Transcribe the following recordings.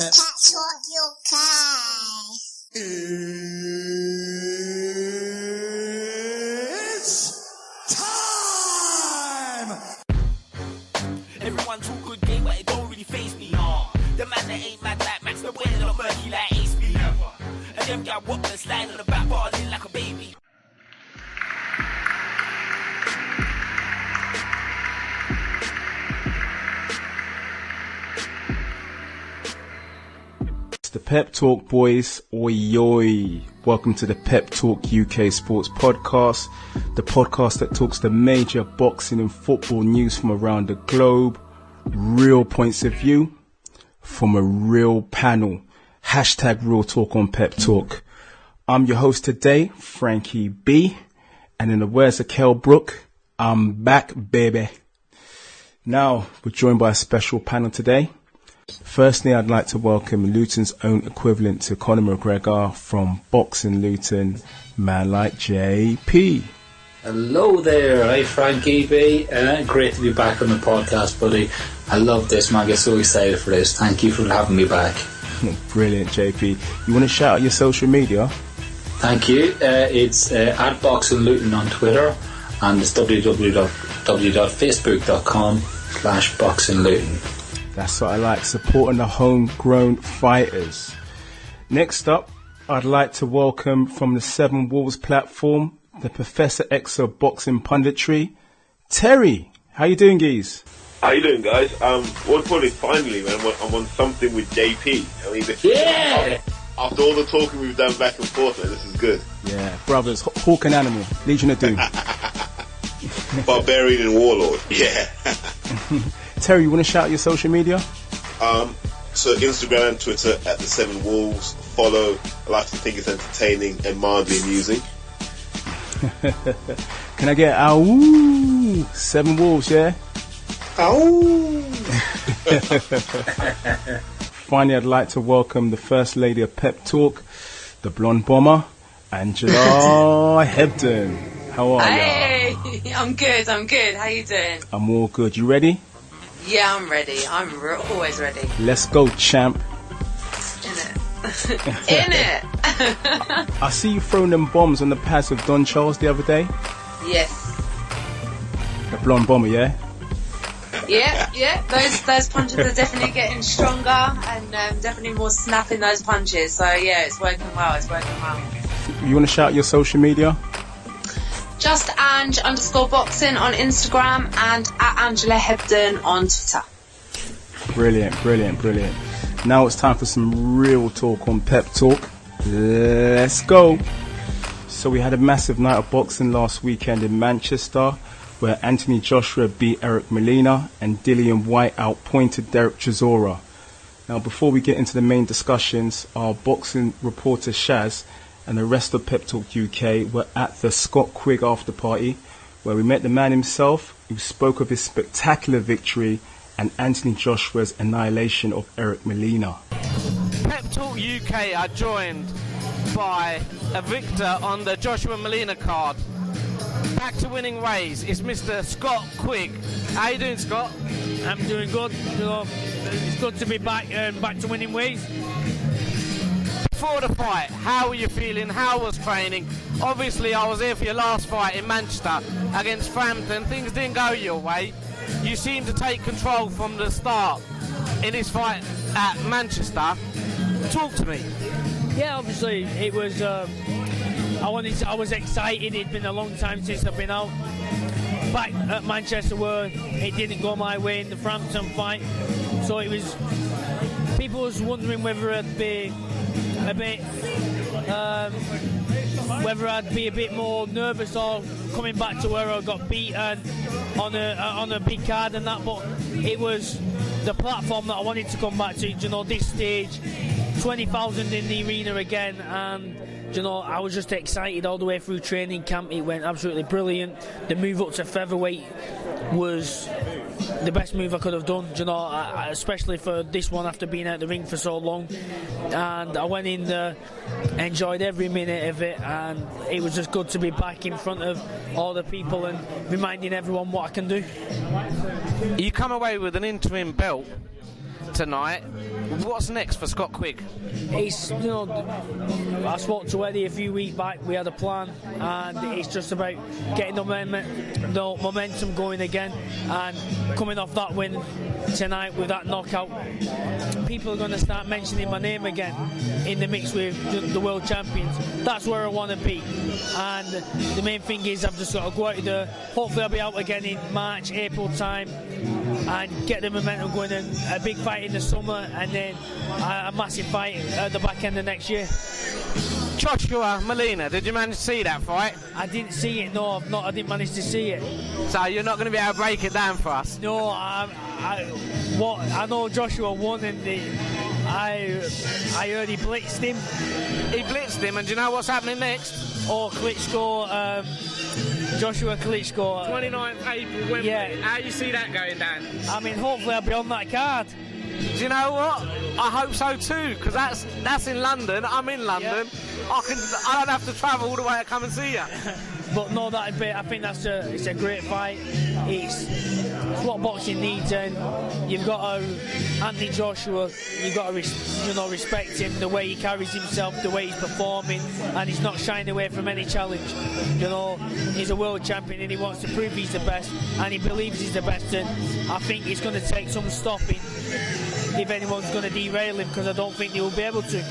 Pep Talk UK. It's time! Everyone talk good game, but it don't really faze me. Nah, the man that ain't mad like Max, the way that I'm murky like Ace B. And them gal walk the slide on the back bar, in like a baby. The Pep Talk boys, oi oi. Welcome to the Pep Talk UK Sports Podcast, the podcast that talks the major boxing and football news from around the globe, real points of view from a real panel. Hashtag real talk on Pep Talk. I'm your host today, Frankie B, and in the words of Kel Brook, I'm back, baby. Now, we're joined by a special panel today. Firstly, I'd like to welcome Luton's own equivalent to Conor McGregor from Boxing Luton, man like JP. Hello there, hi Frankie B. Great to be back on the podcast, buddy. I love this, man. I get so excited for this. Thank you for having me back. Brilliant, JP. You want to shout out your social media? Thank you. It's at Boxing Luton on Twitter, and it's www.facebook.com/BoxingLuton. That's what I like, supporting the homegrown fighters. Next up, I'd like to welcome from the Seven Wolves platform, the Professor X of Boxing Punditry, Terry. How you doing, geez? How you doing, guys? What call it? Finally, man, I'm on something with JP. I mean, after all the talking we've done back and forth, man, this is good. Yeah, brothers, Hawk and Animal, Legion of Doom. Barbarian and Warlord, yeah. Terry, you want to shout out your social media? So Instagram and Twitter at the Seven Wolves. Follow. I like to think it's entertaining and mildly amusing. Can I get ow? Seven Wolves, yeah? Ow! Finally, I'd like to welcome the First Lady of Pep Talk, the blonde bomber, Angela Hebden. How are you? Hey, I'm good. How you doing? I'm all good. You ready? Yeah, I'm ready. I'm always ready. Let's go, champ. In it. I see you throwing them bombs on the pads of Don Charles the other day. Yes. The blonde bomber, yeah? Yeah. Those punches are definitely getting stronger and definitely more snap in those punches. So yeah, it's working well. You want to shout your social media? Just Ange_boxing on Instagram and at Angela Hebden on Twitter. Brilliant. Now it's time for some real talk on Pep Talk. Let's go. So we had a massive night of boxing last weekend in Manchester, where Anthony Joshua beat Eric Molina and Dillian White outpointed Derek Chisora. Now before we get into the main discussions, our boxing reporter Shaz and the rest of Pep Talk UK were at the Scott Quigg after party, where we met the man himself, who spoke of his spectacular victory and Anthony Joshua's annihilation of Eric Molina. Pep Talk UK are joined by a victor on the Joshua Molina card. Back to winning ways, it's Mr. Scott Quigg. How you doing, Scott? I'm doing good. It's good to be back to winning ways. Before the fight, how were you feeling? How was training? Obviously, I was here for your last fight in Manchester against Frampton. Things didn't go your way. You seemed to take control from the start in this fight at Manchester. Talk to me. Yeah, obviously it was. I was excited. It'd been a long time since I've been out back at Manchester, where it didn't go my way in the Frampton fight. So it was. People was wondering whether I'd be a bit, more nervous or coming back to where I got beaten on a big card and that. But it was the platform that I wanted to come back to. This stage, 20,000 in the arena again, and I was just excited all the way through training camp. It went absolutely brilliant. The move up to featherweight was the best move I could have done, especially for this one after being out the ring for so long. And I went in there, enjoyed every minute of it, and it was just good to be back in front of all the people and reminding everyone what I can do. You come away with an interim belt tonight. What's next for Scott Quigg? It's, I spoke to Eddie a few weeks back. We had a plan, and it's just about getting the momentum going again, and coming off that win tonight with that knockout. People are going to start mentioning my name again in the mix with the world champions. That's where I want to be, and the main thing is I've just got to go out there. Hopefully I'll be out again in March, April time, and get the momentum going. And a big fight in the summer, and then a massive fight at the back end of next year. Joshua Molina, did you manage to see that fight? I didn't see it, no, I didn't manage to see it. So you're not going to be able to break it down for us? No, I know Joshua won, and I heard he blitzed him. He blitzed him, and do you know what's happening next? Oh, Klitschko, Joshua Klitschko. 29th April, Wembley. Yeah. How you see that going down? I mean, hopefully I'll be on that card. Do you know what? I hope so too, because that's in London. I'm in London. Yeah. I don't have to travel all the way to come and see you. But no, I think it's a great fight. It's what boxing needs, and you've got to Anthony Joshua. You've got to respect him, the way he carries himself, the way he's performing, and he's not shying away from any challenge. He's a world champion, and he wants to prove he's the best, and he believes he's the best. And I think it's going to take some stopping if anyone's going to derail him, because I don't think they will be able to.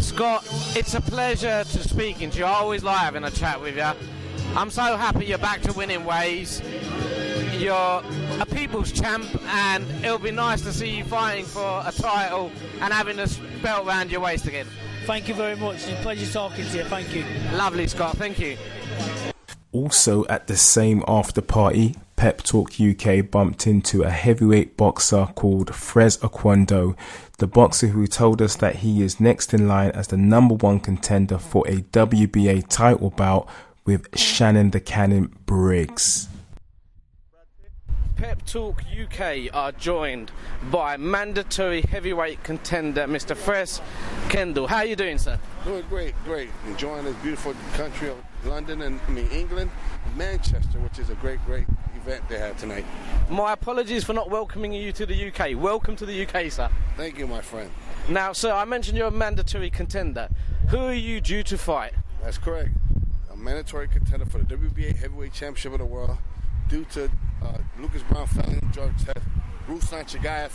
Scott, it's a pleasure to speaking to you. I always like having a chat with you. I'm so happy you're back to winning ways. You're a people's champ, and it'll be nice to see you fighting for a title and having a belt around your waist again. Thank you very much. It's a pleasure talking to you. Thank you. Lovely, Scott. Thank you. Also at the same after party, Pep Talk UK bumped into a heavyweight boxer called Oquendo, the boxer who told us that he is next in line as the #1 contender for a WBA title bout with Shannon the Cannon Briggs. Pep Talk UK are joined by mandatory heavyweight contender Mr. Qquendo. How are you doing, sir? Doing great. Enjoying this beautiful country of London England, Manchester, which is a great event they have tonight. My apologies for not welcoming you to the UK. Welcome to the UK, sir. Thank you, my friend. Now, sir, I mentioned you're a mandatory contender. Who are you due to fight? That's correct. A mandatory contender for the WBA Heavyweight Championship of the World due to Lucas Brown felony drug test. Ruslan Chagayev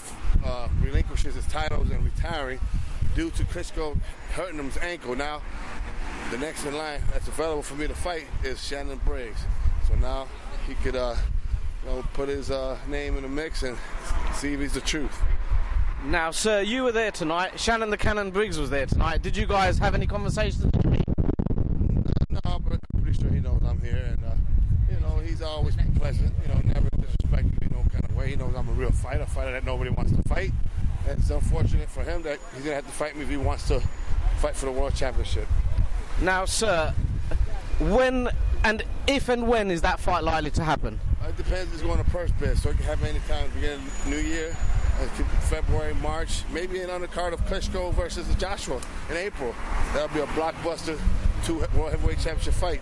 relinquishes his titles and retiring due to Klitschko hurting his ankle. Now, the next in line that's available for me to fight is Shannon Briggs. So now he could put his name in the mix and see if he's the truth. Now, sir, you were there tonight. Shannon the Cannon Briggs was there tonight. Did you guys have any conversations? No, but I'm pretty sure he knows I'm here, and he's always been pleasant. Never disrespected me no kind of way. He knows I'm a real fighter that nobody wants to fight. And it's unfortunate for him that he's gonna have to fight me if he wants to fight for the world championship. Now, sir, when and if and when is that fight likely to happen? It depends. It's going to purse bid, so it can happen any time. Beginning of New Year, February, March, maybe an undercard of Klitschko versus Joshua in April. That'll be a blockbuster 2 World Heavyweight Championship fight.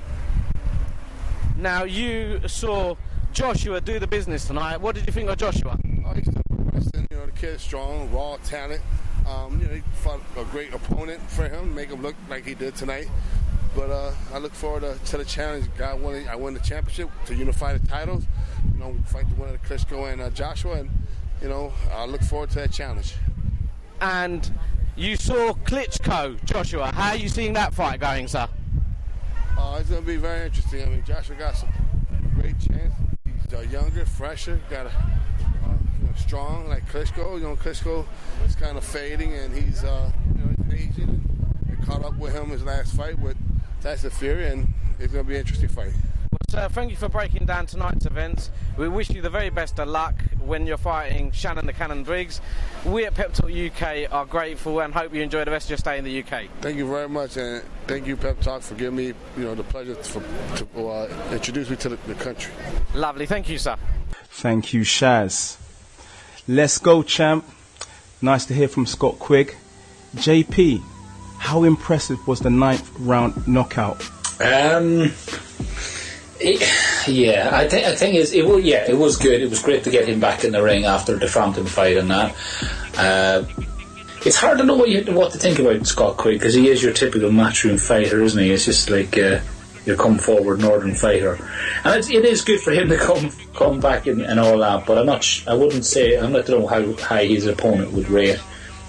Now, you saw Joshua do the business tonight. What did you think of Joshua? Oh, he's still progressing. The kid's strong, raw talent. He fought a great opponent for him, make him look like he did tonight. But I look forward to the challenge. God willing, I win the championship to unify the titles. Fight the winner of Klitschko and Joshua, and I look forward to that challenge. And you saw Klitschko, Joshua. How are you seeing that fight going, sir? It's going to be very interesting. I mean, Joshua got some great chance. He's younger, fresher, got strong like Klitschko. Klitschko is kind of fading, and he's aging. They caught up with him his last fight with Tyson Fury, and it's going to be an interesting fight. Well, sir, thank you for breaking down tonight's events. We wish you the very best of luck when you're fighting Shannon the Cannon Briggs. We at Pep Talk UK are grateful and hope you enjoy the rest of your stay in the UK. Thank you very much, and thank you, Pep Talk, for giving me the pleasure to introduce me to the country. Lovely, thank you, sir. Thank you, Shaz. Let's go, champ. Nice to hear from Scott Quigg. JP, how impressive was the 9th round knockout? I think it was good. It was great to get him back in the ring after the Frampton fight and that. It's hard to know what to think about Scott Quigg, because he is your typical matchroom fighter, isn't he? It's just like your come forward northern fighter, and it is good for him to come back and all that. But I don't know how high his opponent would rate,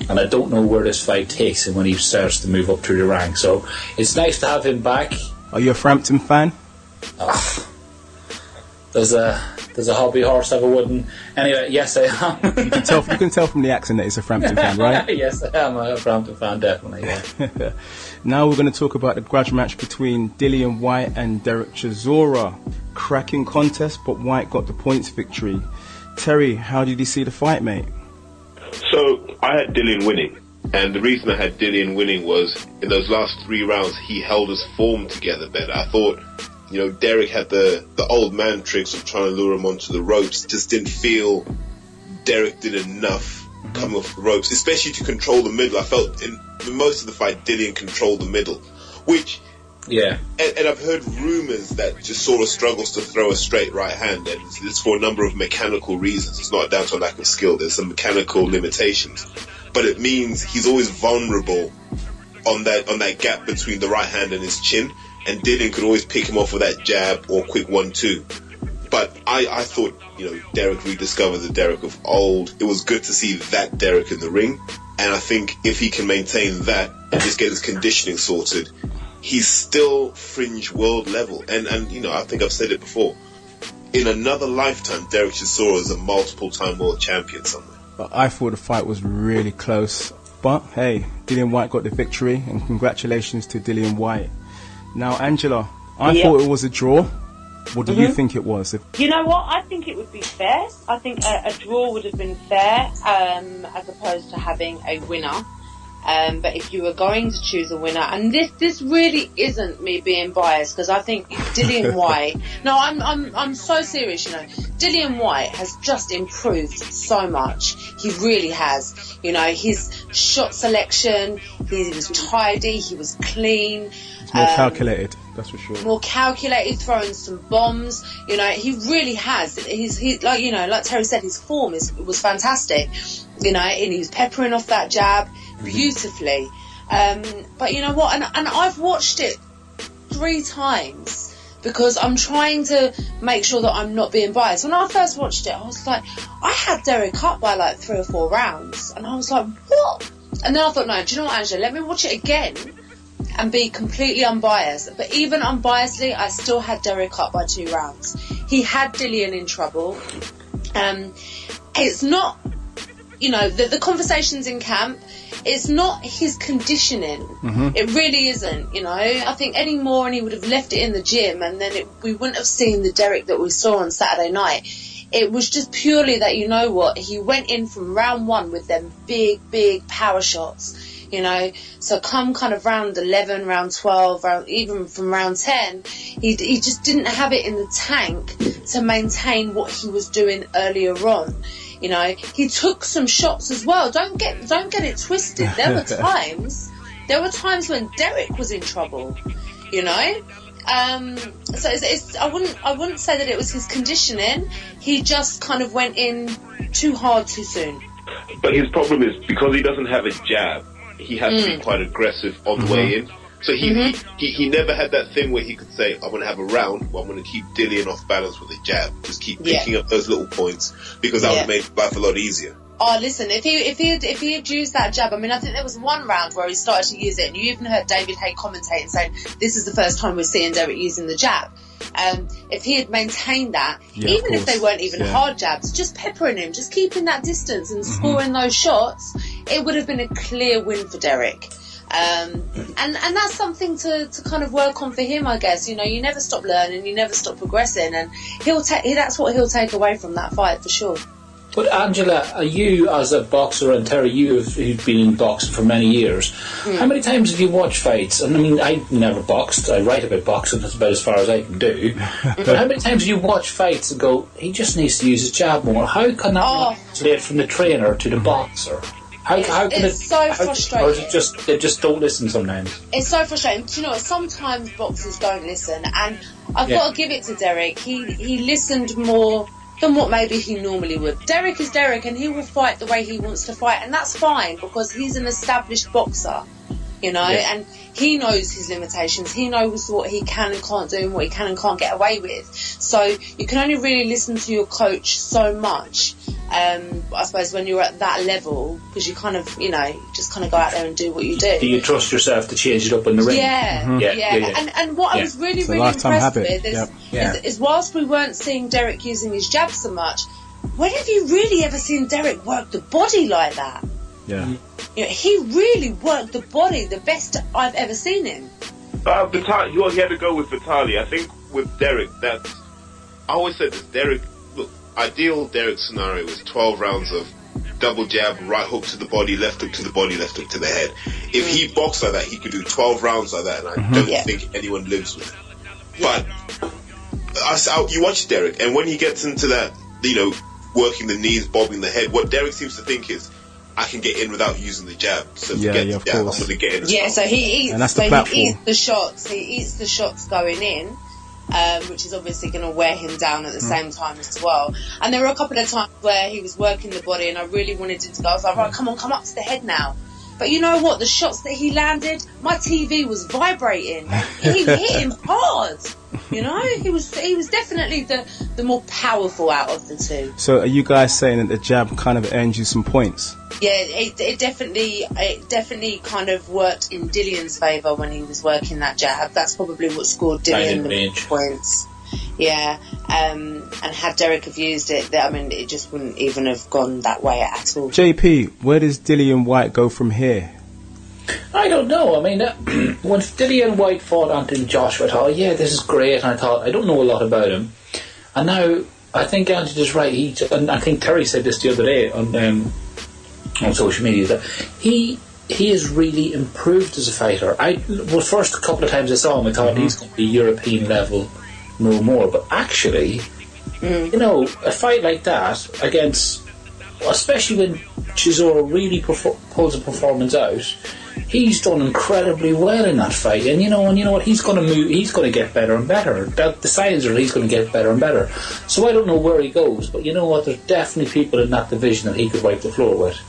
and I don't know where this fight takes him when he starts to move up through the ranks. So it's nice to have him back. Are you a Frampton fan? Does a hobby horse have a wooden? Anyway, yes, I am. You can tell from the accent that he's a Frampton fan, right? Yes, I am a Frampton fan, definitely. Yeah. Now we're going to talk about the grudge match between Dillian Whyte and Derek Chisora. Cracking contest, but Whyte got the points victory. Terry, how did you see the fight, mate? So I had Dillian winning, and the reason I had Dillian winning was in those last 3 rounds he held his form together better. I thought, Derek had the old man tricks of trying to lure him onto the ropes. Just didn't feel Derek did enough coming off the ropes, especially to control the middle. I felt in most of the fight Dillian controlled the middle, which, yeah. And I've heard rumours that Chisora struggles to throw a straight right hand, and it's for a number of mechanical reasons. It's not down to a lack of skill. There's some mechanical limitations, but it means he's always vulnerable on that gap between the right hand and his chin. And Dillian could always pick him off with that jab or quick 1-2. But I thought, Derek rediscovered the Derek of old. It was good to see that Derek in the ring. And I think if he can maintain that and just get his conditioning sorted, he's still fringe world level. And I think I've said it before. In another lifetime, Derek Chisora is a multiple-time world champion somewhere. I thought the fight was really close. But, hey, Dillian Whyte got the victory. And congratulations to Dillian Whyte. Now, Angela, I thought it was a draw. What do you think it was? You know what? I think it would be fair. I think a draw would have been fair, as opposed to having a winner. But if you were going to choose a winner, and this really isn't me being biased, because I think Dillian Whyte. No, I'm so serious. Dillian Whyte has just improved so much. He really has. His shot selection. He was tidy. He was clean. More calculated, that's for sure. More calculated, throwing some bombs. He really has. Like Terry said, his form was fantastic. And he was peppering off that jab beautifully. But you know what? And I've watched it 3 times because I'm trying to make sure that I'm not being biased. When I first watched it, I was like, I had Derek up by like 3 or 4 rounds, and I was like, what? And then I thought, no, do you know what, Angela? Let me watch it again and be completely unbiased. But even unbiasedly, I still had Derek up by 2 rounds. He had Dillian in trouble. It's not, the conversations in camp, it's not his conditioning. It really isn't, I think any more and he would have left it in the gym, and then we wouldn't have seen the Derek that we saw on Saturday night. It was just purely that, he went in from round 1 with them big power shots. So come kind of round 11, round 12, even from round 10, he just didn't have it in the tank to maintain what he was doing earlier on. He took some shots as well. Don't get it twisted. There were times when Derek was in trouble. So I wouldn't say that it was his conditioning. He just kind of went in too hard too soon. But his problem is because he doesn't have a jab, he has to be quite aggressive on the way in. So he never had that thing where he could say, I'm going to have a round, but I'm going to keep Dillian off balance with a jab. Just keep picking up those little points, because that would make life a lot easier. Oh, listen, if he had used that jab, I think there was one round where he started to use it, and you even heard David Hay commentating saying, this is the first time we're seeing Derek using the jab. If he had maintained that, even if they weren't even hard jabs, just peppering him, just keeping that distance and scoring those shots, it would have been a clear win for Derek. And that's something to kind of work on for him, I guess. You never stop learning, you never stop progressing, and that's what he'll take away from that fight for sure. But Angela, you as a boxer, and Terry, you've been in boxing for many years. How many times have you watched fights? And I never boxed. I write about boxing. That's about as far as I can do. But how many times have you watched fights and go, he just needs to use his jab more? How can that translate from the trainer to the boxer? How can it's so frustrating. Or is it just they just don't listen sometimes? It's so frustrating. Do you know what? Sometimes boxers don't listen, and I've got to give it to Derek. He listened more than what maybe he normally would. Derek is Derek, and he will fight the way he wants to fight, and that's fine because he's an established boxer, you know, and he knows his limitations. He knows what he can and can't do and what he can and can't get away with. So you can only really listen to your coach so much, I suppose, when you're at that level, because you kind of, you know, you just kind of go out there and do what you do. Do you trust yourself to change it up in the ring? Yeah. And what I was really impressed with is whilst we weren't seeing Derek using his jab so much, when have you really ever seen Derek work the body like that? Yeah. You know, he really worked the body the best I've ever seen him. You had to go with Vitaly. I think with Derek, I always said this, Derek, look, ideal Derek scenario was 12 rounds of double jab, right hook to the body, left hook to the body, left hook to the head. If he boxed like that, he could do 12 rounds like that, and I don't think anyone lives with it. But you watch Derek, and when he gets into that, you know, working the knees, bobbing the head, what Derek seems to think is, I can get in without using the jab. So forget the jab, I'm going to get in. Yeah, so he eats, and that's the platform. He eats the shots. He eats the shots going in, which is obviously going to wear him down at the same time as well. And there were a couple of times where he was working the body, and I really wanted him to go. I was like, right, come on, come up to the head now. But you know what? The shots that he landed, my TV was vibrating. He hit him hard. You know, he was definitely the more powerful out of the two. So are you guys saying that the jab kind of earned you some points? Yeah, it definitely kind of worked in Dillion's favour when he was working that jab. That's probably what scored Dillion the most points. Yeah, and had Derek have used it, I mean, it just wouldn't even have gone that way at all. JP, where does Dillion White go from here? I don't know. I mean, when Dillion White fought Anthony Joshua, I thought, yeah, this is great. And I thought, I don't know a lot about him. And now, I think Anthony is right. And I think Terry said this the other day on social media, that he has really improved as a fighter. First a couple of times I saw him, I thought he's going to be European level, no more. But actually, you know, a fight like that against, especially when Chisora really pulls a performance out, he's done incredibly well in that fight. And you know what, he's going to move. He's going to get better and better. The signs are he's going to get better and better. So I don't know where he goes, but you know what, there's definitely people in that division that he could wipe the floor with.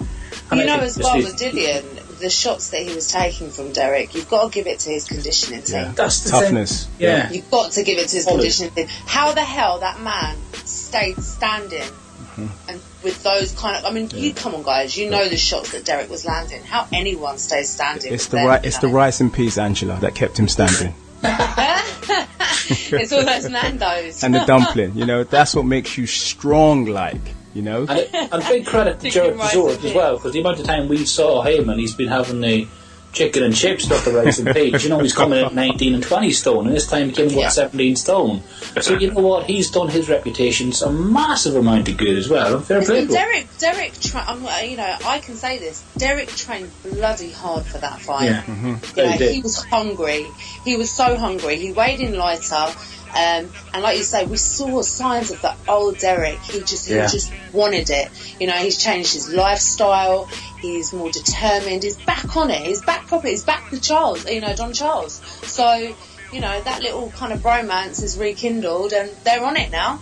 And you know, as well with Dillion, the shots that he was taking from Derek, you've got to give it to his conditioning team. Yeah. That's the toughness. Thing. Yeah, you've got to give it to his conditioning team. How the hell that man stayed standing, and with those kind of, I mean, you come on, guys, you know the shots that Derek was landing. How anyone stays standing? It's the rice and peas, Angela, that kept him standing. It's all those Nando's and the dumpling. You know, that's what makes you strong, like. You know, and big credit to Jared Zork as well, because the amount of time we saw him, and he's been having the chicken and chips stuff the rice and peas. You know, he's coming at 19 and 20 stone, and this time he came at 17 stone. So you know what, he's done his reputation some massive amount of good as well. Fair play. Derek, you know, I can say this. Derek trained bloody hard for that fight. Yeah, you know, he was hungry. He was so hungry. He weighed in lighter. And like you say, we saw signs of the old Derek. He just wanted it. You know, he's changed his lifestyle. He's more determined. He's back on it. He's back properly. He's back with Charles. You know, Don Charles. So, you know, that little kind of bromance is rekindled, and they're on it now.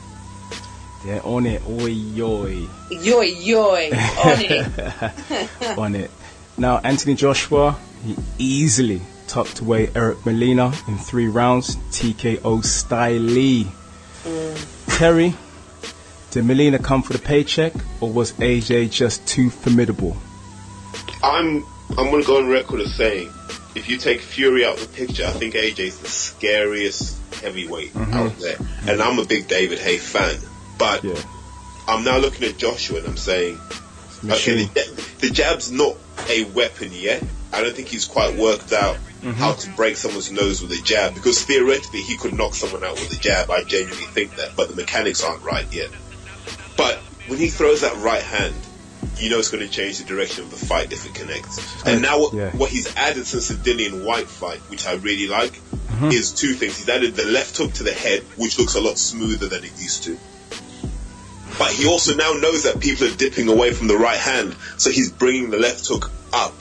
They're on it. Oi, yoy. Yoy, yoy. On it. On it. Now, Anthony Joshua, he easily tucked away Eric Molina in 3 rounds, TKO style. Terry, did Molina come for the paycheck, or was AJ just too formidable? I'm going to go on record as saying, if you take Fury out of the picture, I think AJ's the scariest heavyweight out there. And I'm a big David Haye fan, but I'm now looking at Joshua and I'm saying, okay, the jab's not a weapon yet. I don't think he's quite worked out how to break someone's nose with a jab, because theoretically he could knock someone out with a jab. I genuinely think that, but the mechanics aren't right yet. But when he throws that right hand, you know it's going to change the direction of the fight if it connects. And now what he's added since the Dillion White fight, which I really like, is 2 things. He's added the left hook to the head, which looks a lot smoother than it used to. But he also now knows that people are dipping away from the right hand, so he's bringing the left hook up.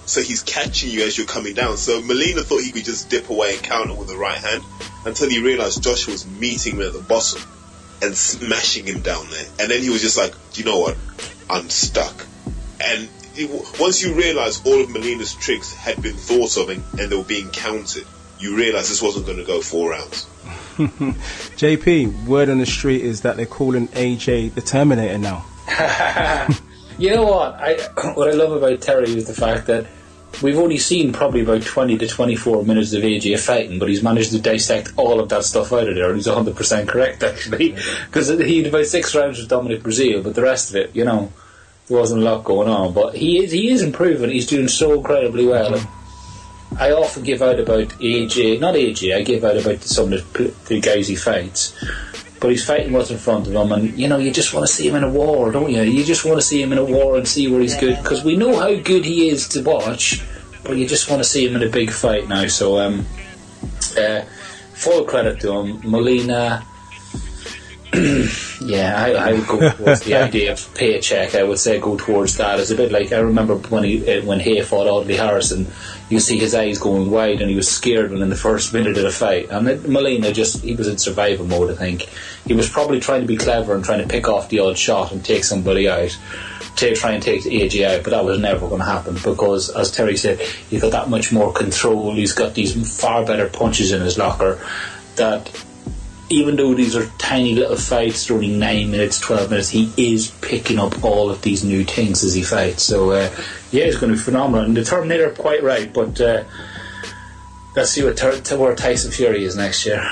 So he's catching you as you're coming down. So Molina thought he could just dip away and counter with the right hand, until he realised Joshua was meeting him at the bottom. and smashing him down there. And then he was just like, you know what? I'm stuck. And once you realise all of Molina's tricks had been thought of and they were being counted, you realise this wasn't going to go 4 rounds. JP, word on the street is that they're calling AJ the Terminator now. You know what? What I love about Terry is the fact that we've only seen probably about 20 to 24 minutes of AJ fighting, but he's managed to dissect all of that stuff out of there, and he's 100% correct, actually. Because he had about 6 rounds with Dominic Breazeale, but the rest of it, you know, there wasn't a lot going on. But he is improving. He's doing so incredibly well. Mm-hmm. I often give out about AJ, I give out about some of the guys he fights. But he's fighting what's in front of him, and, you know, you just want to see him in a war, don't you? You just want to see him in a war and see where he's good, because we know how good he is to watch, but you just want to see him in a big fight now. So, full credit to him. Molina, I would go towards the idea of paycheck. I would say go towards that. It's a bit like, I remember when Hay fought Audley Harrison, you see his eyes going wide and he was scared when in the first minute of the fight. And Molina he was in survival mode, I think. He was probably trying to be clever and trying to pick off the odd shot and take somebody out, to try and take AJ out, but that was never going to happen because, as Terry said, he's got that much more control. He's got these far better punches in his locker that, even though these are tiny little fights, they're only 9 minutes, 12 minutes, he is picking up all of these new things as he fights. So, it's going to be phenomenal. And the Terminator, quite right, but let's see where Tyson Fury is next year.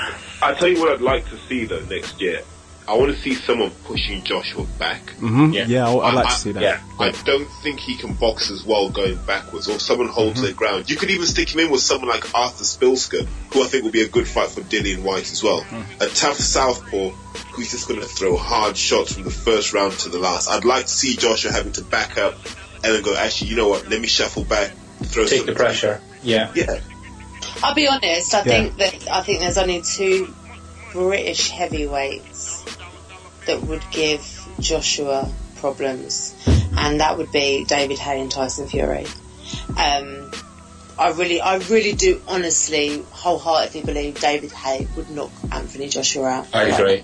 I'll tell you what I'd like to see, though, next year. I want to see someone pushing Joshua back. Mm-hmm. Yeah, I'd like to see that. Yeah, I don't think he can box as well going backwards, or if someone holds their ground. You could even stick him in with someone like Arthur Spilsker, who I think will be a good fight for Dillian White as well. A tough southpaw who's just going to throw hard shots from the first round to the last. I'd like to see Joshua having to back up and then go, actually, you know what, let me shuffle back, take the pressure. Yeah. I'll be honest, I think there's only 2 British heavyweights that would give Joshua problems, and that would be David Haye and Tyson Fury. I really do honestly, wholeheartedly believe David Haye would knock Anthony Joshua out. I agree.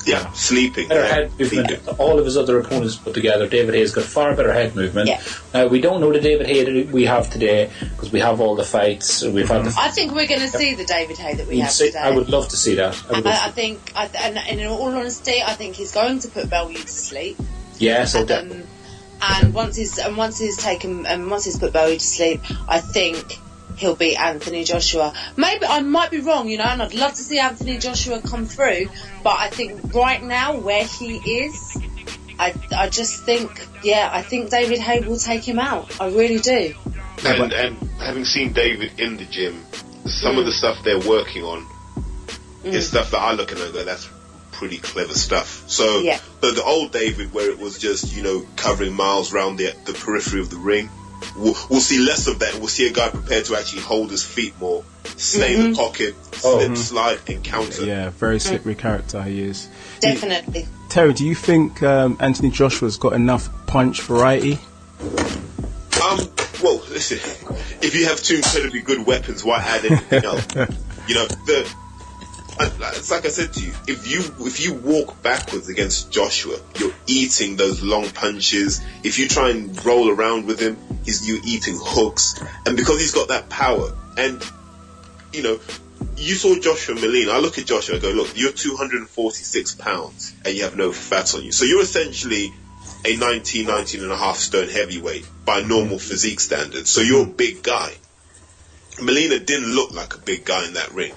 Yeah, sleeping. Better head movement. All of his other opponents put together, David Haye's got far better head movement. Yeah. Now, we don't know the David Haye that we have today because we have all the fights. We've had. I think we're going to see the David Haye that we have today. I would love to see that. I think, and in all honesty, I think he's going to put Bellew to sleep. Yeah, so and once he's put Bellew to sleep, I think he'll beat Anthony Joshua. Maybe I might be wrong, you know, and I'd love to see Anthony Joshua come through, but I think right now where he is, I just think, I think David Haye will take him out. I really do. And having seen David in the gym, some of the stuff they're working on is stuff that I look at and go, that's pretty clever stuff. So the old David, where it was just, you know, covering miles around the periphery of the ring, we'll see less of that. We'll see a guy prepared to actually hold his feet more, stay in the pocket, slip, slide, and counter. Yeah, very slippery character he is. Definitely. Terry, do you think Anthony Joshua's got enough punch variety? Well, listen, if you have 2 incredibly good weapons, why add anything else? You know, it's like I said to you, if you walk backwards against Joshua, you're eating those long punches. If you try and roll around with him, you're eating hooks. And because he's got that power, and, you know, you saw Joshua Molina. I look at Joshua and go, look, you're 246 pounds and you have no fat on you. So you're essentially a 19 and a half stone heavyweight by normal physique standards. So you're a big guy. Molina didn't look like a big guy in that ring.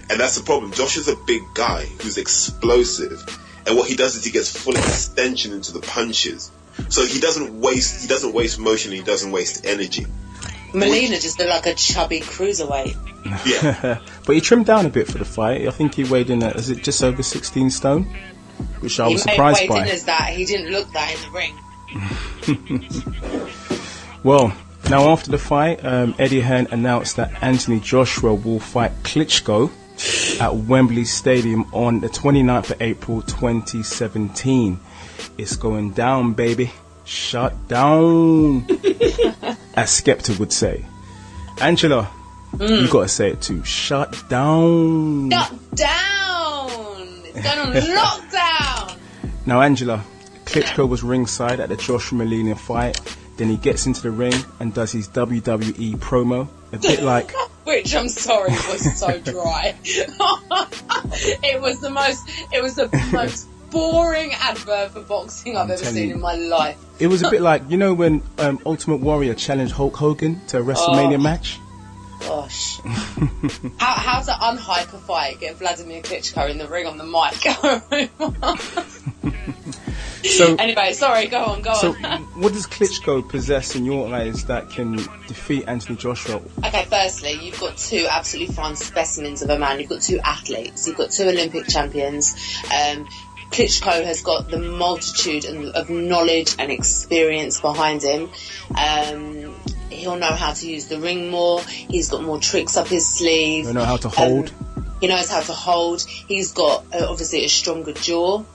And that's the problem. Josh is a big guy who's explosive, and what he does is he gets full extension into the punches. So he doesn't waste motion, he doesn't waste energy. Molina just looked like a chubby cruiserweight. Yeah. But he trimmed down a bit for the fight. I think he weighed in at, is it just over 16 stone? Which I was surprised by. He didn't look that in the ring. Well, now after the fight, Eddie Hearn announced that Anthony Joshua will fight Klitschko at Wembley Stadium on the 29th of April 2017. It's going down, baby. Shut down. As Skepta would say. Angela, you got to say it too. Shut down. Shut down. It's going on lockdown. Now, Angela, Klitschko was ringside at the Joshua Molina fight. Then he gets into the ring and does his WWE promo. A bit like... Which, I'm sorry, was so dry. It was the most boring advert for boxing I've ever seen in my life. It was a bit like, you know, when Ultimate Warrior challenged Hulk Hogan to a WrestleMania match? Gosh. How to unhype a fight, get Vladimir Klitschko in the ring on the mic. So, anyway, sorry, go on. So, what does Klitschko possess in your eyes that can defeat Anthony Joshua? Okay, firstly, you've got two absolutely fine specimens of a man. You've got two athletes. You've got two Olympic champions. Klitschko has got the multitude of knowledge and experience behind him. He'll know how to use the ring more. He's got more tricks up his sleeve. He'll know how to hold. He knows how to hold. He's got, obviously, a stronger jaw.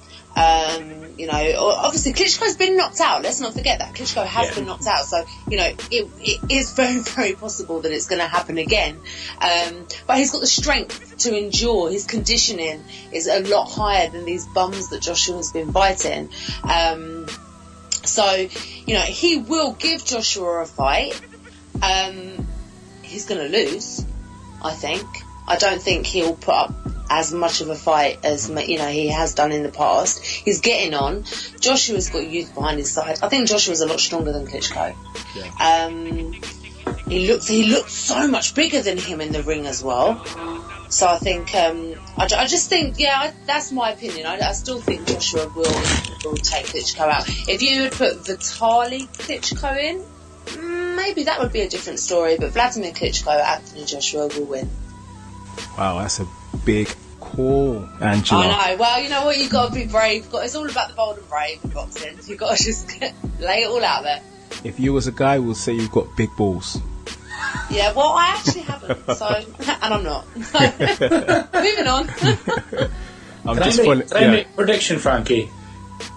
You know, obviously Klitschko's been knocked out. Let's not forget that. Klitschko has been knocked out. So, you know, it is very, very possible that it's going to happen again. But he's got the strength to endure. His conditioning is a lot higher than these bums that Joshua's been fighting. So, you know, he will give Joshua a fight. He's going to lose, I think. I don't think he'll put up as much of a fight as, you know, he has done in the past. He's getting on. Joshua's got youth behind his side. I think Joshua's a lot stronger than Klitschko. Yeah. He looks so much bigger than him in the ring as well. So I think, I just think, that's my opinion. I still think Joshua will take Klitschko out. If you would put Vitaly Klitschko in, maybe that would be a different story. But Vladimir Klitschko, Anthony Joshua will win. Wow, that's a big call, Angela. I know. Well, you know what? You've got to be brave. It's all about the bold and brave in boxing. You've got to just lay it all out there. If you as a guy will say you've got big balls. Yeah, well, I actually haven't. So, and I'm not. Moving on. Can I make a prediction, Frankie?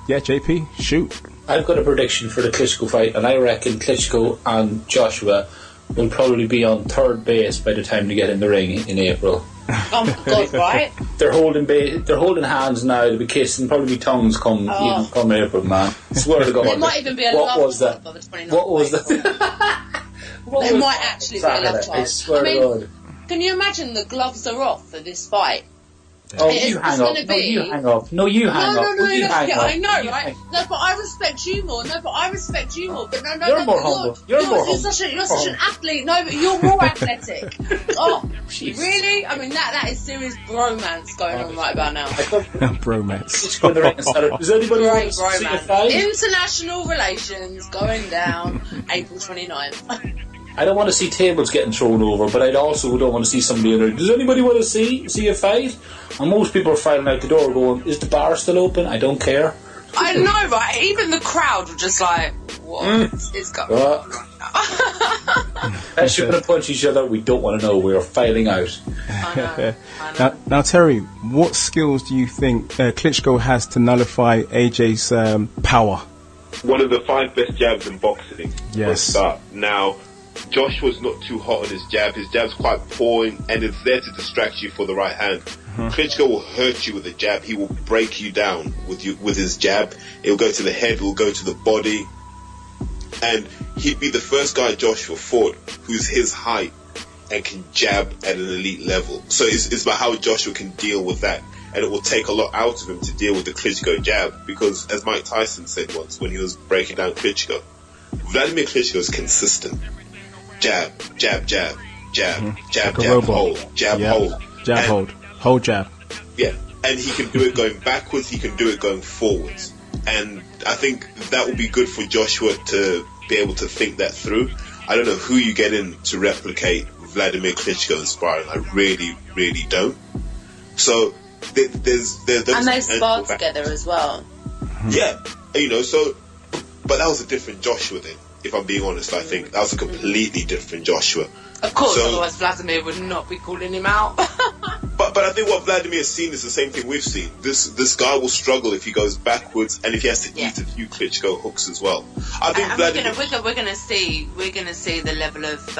Yeah, JP, shoot. I've got a prediction for the Klitschko fight, and I reckon Klitschko and Joshua will probably be on third base by the time they get in the ring in April. Oh my God! Right? They're holding hands now. They'll be kissing. Probably be tongues come April, man. Swear to God. It might even be a love child by the 29th. What was that? There might actually be a love child. I swear to God. Can you imagine the gloves are off for this fight? Oh, you hang up. No, you hang up. No, you hang up. No. I know, right? No, but I respect you more. But no. You're more humble. You're such an athlete. No, but you're more athletic. Oh, jeez. Really? I mean, that is serious bromance going on right about now. Bromance. Does anybody want to see a fight? International relations going down April 29th. I don't want to see tables getting thrown over, but I also don't want to see somebody in there. Does anybody want to see a fight? And most people are filing out the door going, is the bar still open? I don't care. I know, right? Even the crowd were just like, what is going on? Unless you're going to punch each other, we don't want to know. We're filing out. I know. Now, Terry, what skills do you think Klitschko has to nullify AJ's power? One of the 5 best jabs in boxing. Yes. Now, Joshua's not too hot on his jab. His jab's quite poor and it's there to distract you for the right hand. Klitschko will hurt you with a jab. He will break you down with his jab. It will go to the head, it will go to the body. And he'd be the first guy Joshua fought who's his height and can jab at an elite level. So it's about how Joshua can deal with that. And it will take a lot out of him to deal with the Klitschko jab. Because as Mike Tyson said once when he was breaking down Klitschko, Vladimir Klitschko is consistent. Jab, jab, jab, jab, jab, like jab, hold, jab, hold. Jab, hold, jab. Yeah, and he can do it going backwards, he can do it going forwards. And I think that will be good for Joshua to be able to think that through. I don't know who you get in to replicate Vladimir Klitschko in sparring. I really, really don't. So there's and they sparred together as well. Yeah, you know, so, but that was a different Joshua then. If I'm being honest, I think that was a completely different Joshua. Of course, otherwise Vladimir would not be calling him out. But I think what Vladimir has seen is the same thing we've seen. This guy will struggle if he goes backwards and if he has to eat a few Klitschko hooks as well. I think Vladimir... we're gonna see the level of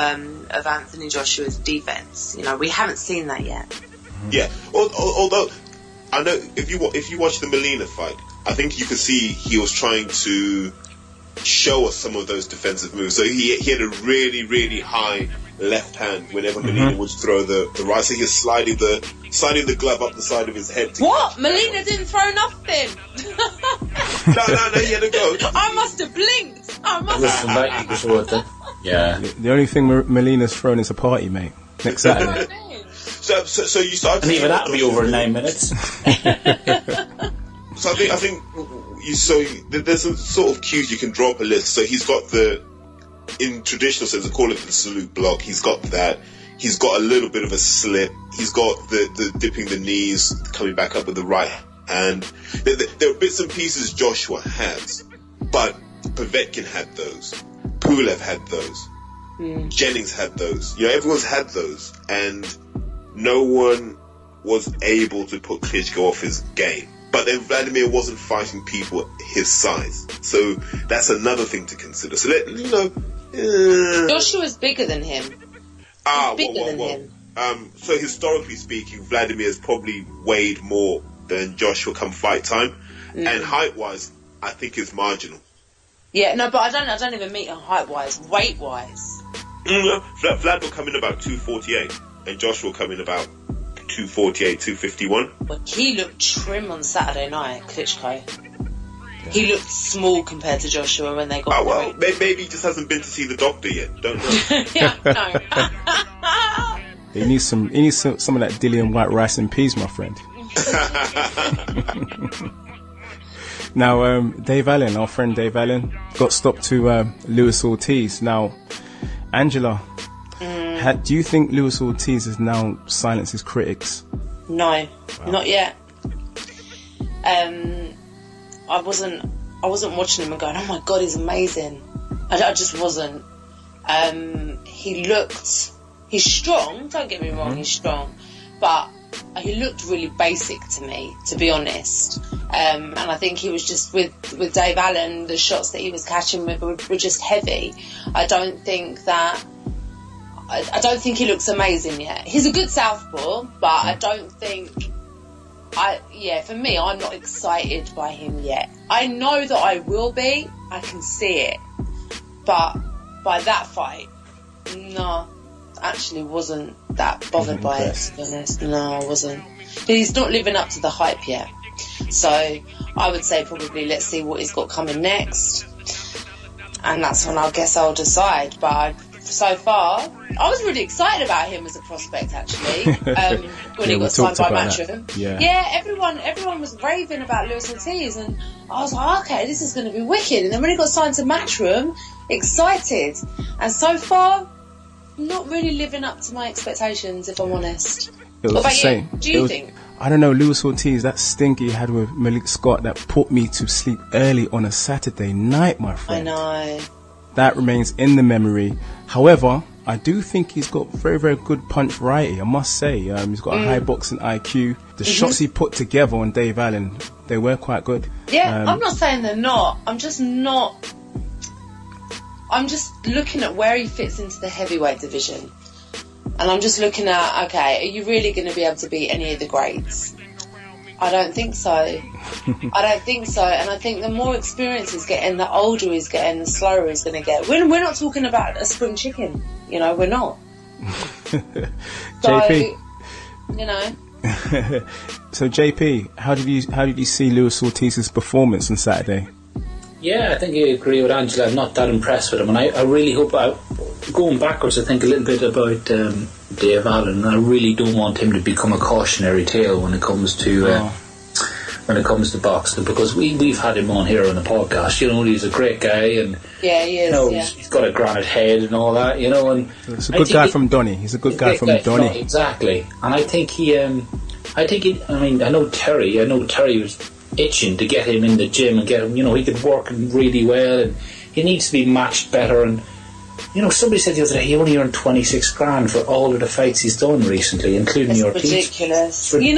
Anthony Joshua's defense. You know, we haven't seen that yet. Yeah, although I know if you watch the Molina fight, I think you could see he was trying to show us some of those defensive moves. So he had a really, really high left hand whenever Molina would throw the right. So he was sliding the glove up the side of his head. What? Molina didn't throw nothing. No, he had a go. I must have blinked. Yeah. The only thing Molina's thrown is a party, mate. Next Saturday. So you started. And even that'll be over in 9 minutes. So I think there's some sort of cues you can draw up a list. So he's got in traditional sense, they call it the salute block. He's got that. He's got a little bit of a slip. He's got the dipping the knees, coming back up with the right hand. There are bits and pieces Joshua has, but Povetkin had those. Pulev had those. Jennings had those. Everyone's had those, and no one was able to put Klitschko off his game. But then Vladimir wasn't fighting people his size, so that's another thing to consider. So Joshua's bigger than him. Bigger than him. So historically speaking, Vladimir's probably weighed more than Joshua come fight time, and height-wise, I think it's marginal. Yeah, no, but I don't even meet him height-wise, weight-wise. Vlad will come in about 248, and Joshua will come in about 248, 251. But he looked trim on Saturday night, Klitschko. He looked small compared to Joshua when they got there. Maybe he just hasn't been to see the doctor yet. Don't know. Yeah, no. He needs some of that Dillian white rice and peas, my friend. Now, Dave Allen, our friend Dave Allen, got stopped to Luis Ortiz. Now, Angela, do you think Luis Ortiz has now silenced his critics? No, not yet. I wasn't watching him and going, oh my god, he's amazing. I just wasn't. He's strong, don't get me wrong, he's strong, but he looked really basic to me, to be honest. And I think he was just, with Dave Allen, the shots that he was catching were just heavy. I don't think he looks amazing yet. He's a good southpaw, but I don't think, for me, I'm not excited by him yet. I know that I will be, I can see it, but by that fight, no, actually wasn't that bothered by it, to be honest. No, I wasn't. He's not living up to the hype yet. So I would say probably let's see what he's got coming next, and that's when I guess I'll decide. But so far, I was really excited about him as a prospect, actually, when he got signed by Matchroom. Yeah, everyone was raving about Luis Ortiz, and I was like, okay, this is going to be wicked. And then when he got signed to Matchroom, excited. And so far, not really living up to my expectations, if I'm honest. It was the same. What do you think? I don't know, Luis Ortiz, that stink he had with Malik Scott that put me to sleep early on a Saturday night, my friend. I know. That remains in the memory. However, I do think he's got very, very good punch variety, I must say. He's got a high boxing IQ. The shots he put together on Dave Allen, they were quite good. Yeah, I'm not saying they're not. I'm just looking at where he fits into the heavyweight division. And I'm just looking at, okay, are you really going to be able to beat any of the greats? I don't think so. And I think the more experience he's getting, the older he's getting, the slower he's going to get. We're not talking about a spring chicken. We're not. JP. So, So JP, how did you see Luis Ortiz's performance on Saturday? Yeah, I think I agree with Angela. I'm not that impressed with him, and I really hope, going backwards, I think a little bit about Dave Allen. I really don't want him to become a cautionary tale when it comes to boxing, because we've had him on here on the podcast. He's a great guy, and he is. He's got a granite head and all that. And it's a good guy from Donny. He's a good guy from Donny. Exactly, and I think I know Terry was itching to get him in the gym and get him, he could work really well, and he needs to be matched better. And somebody said the other day he only earned 26 grand for all of the fights he's done recently, including your Ortiz. Ridiculous. You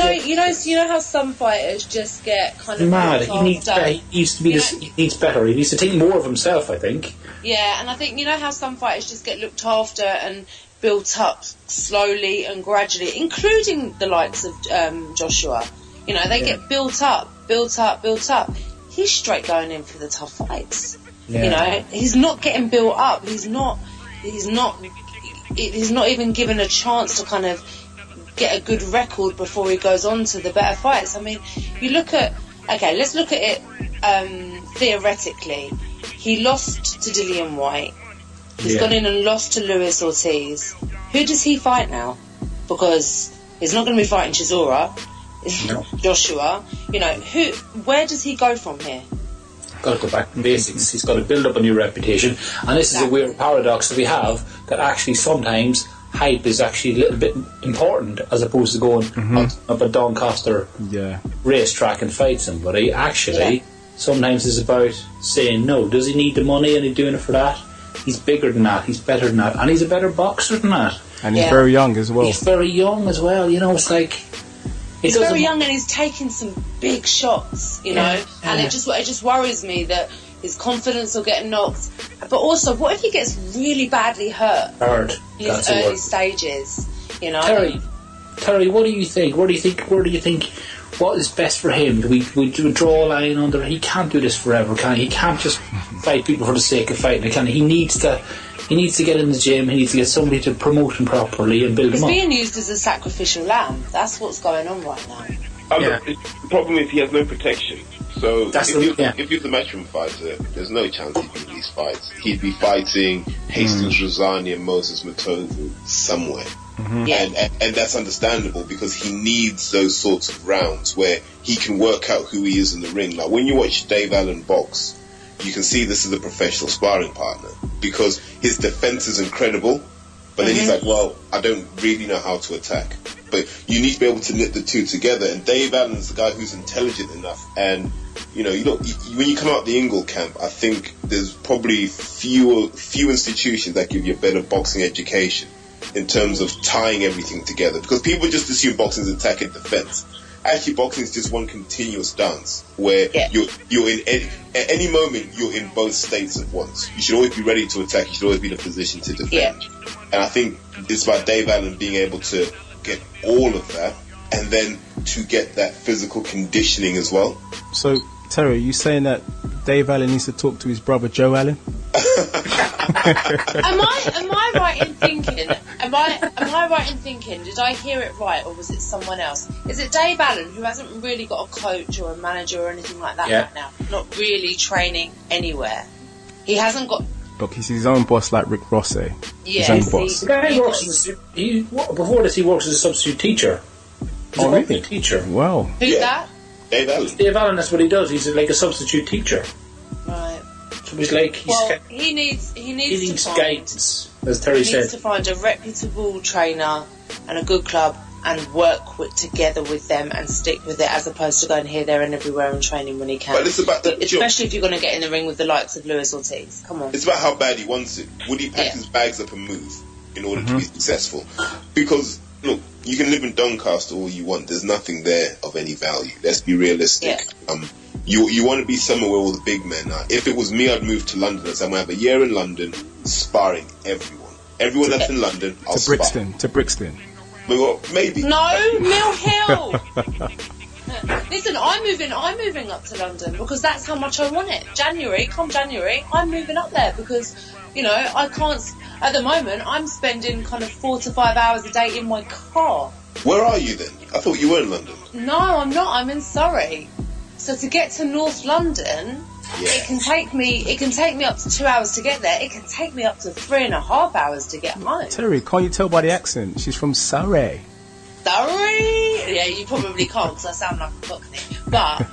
know how some fighters just get kind of mad. He needs better. He needs better. He needs to think more of himself, I think. Yeah, and I think how some fighters just get looked after and built up slowly and gradually, including the likes of Joshua. You know, they get built up. He's straight going in for the tough fights. Yeah. You know, he's not getting built up. He's not even given a chance to kind of get a good record before he goes on to the better fights. I mean, you look at, okay, let's look at it theoretically. He lost to Dillian White. He's gone in and lost to Luis Ortiz. Who does he fight now? Because he's not going to be fighting Chisora, Joshua. You know, where does he go from here? Got to go back to basics. He's got to build up a new reputation, and this is a weird paradox that we have, that actually sometimes hype is actually a little bit important as opposed to going up a Doncaster racetrack and fight somebody. Actually, sometimes it's about saying no. Does he need the money and he's doing it for that? He's bigger than that, he's better than that, and he's a better boxer than that. And he's very young as well. He's very young as well, you know, it's like... He's very young and he's taking some big shots, you know, and it just worries me that his confidence will get knocked. But also, what if he gets really badly hurt in his early stages, you know? Terry, what do you think? Where do you think what is best for him? Do we draw a line under? He can't do this forever, can he? He can't just fight people for the sake of fighting, can he? He needs to get in the gym. He needs to get somebody to promote him properly and build him up. He's being used as a sacrificial lamb. That's what's going on right now. The problem is he has no protection. So if he's a matchroom fighter, there's no chance he'd win these fights. He'd be fighting Hastings Rosani and Moses Matovu somewhere. And that's understandable because he needs those sorts of rounds where he can work out who he is in the ring. Like when you watch Dave Allen box, you can see this is a professional sparring partner because his defense is incredible, but then he's like, well, I don't really know how to attack. But you need to be able to knit the two together, and Dave Allen's the guy who's intelligent enough. And you know, when you come out the Ingle camp, I think there's probably few institutions that give you a better boxing education in terms of tying everything together, because people just assume boxing is attack and defense. Actually, boxing is just one continuous dance where you're in at any moment you're in both states at once. You should always be ready to attack. You should always be in a position to defend. And I think it's about Dave Allen being able to get all of that and then to get that physical conditioning as well. So, Terry, are you saying that Dave Allen needs to talk to his brother Joe Allen? Am I right in thinking? Am I right in thinking? Did I hear it right, or was it someone else? Is it Dave Allen, who hasn't really got a coach or a manager or anything like that right now? Not really training anywhere. He hasn't got. Look, he's his own boss, like Rick Ross. His own boss. The guy before this, he works as a substitute teacher. He's a really? Teacher. Wow. Who's that? Dave Allen. Dave Allen. That's what he does. He's like a substitute teacher. Right. So he's like he needs guidance, as Terry said. He needs to find a reputable trainer and a good club and work together with them and stick with it, as opposed to going here, there, and everywhere and training when he can. But it's about especially if you're going to get in the ring with the likes of Luis Ortiz. Come on. It's about how bad he wants it. Would he pack his bags up and move in order to be successful? Because look, you can live in Doncaster all you want. There's nothing there of any value. Let's be realistic. You want to be somewhere where all the big men are. If it was me, I'd move to London. I'd say I'm going to have a year in London sparring everyone that's in London. I'll to Brixton. Well, maybe. No, Mill Hill. Listen, I'm moving up to London because that's how much I want it. Come January, I'm moving up there because, you know, I can't. At the moment, I'm spending kind of 4 to 5 hours a day in my car. Where are you then? I thought you were in London. No, I'm not. I'm in Surrey. So to get to North London, it can take me up to 2 hours to get there. It can take me up to 3.5 hours to get home. Terry, can't you tell by the accent? She's from Surrey. Surrey? Yeah, you probably can't because I sound like a Cockney. But,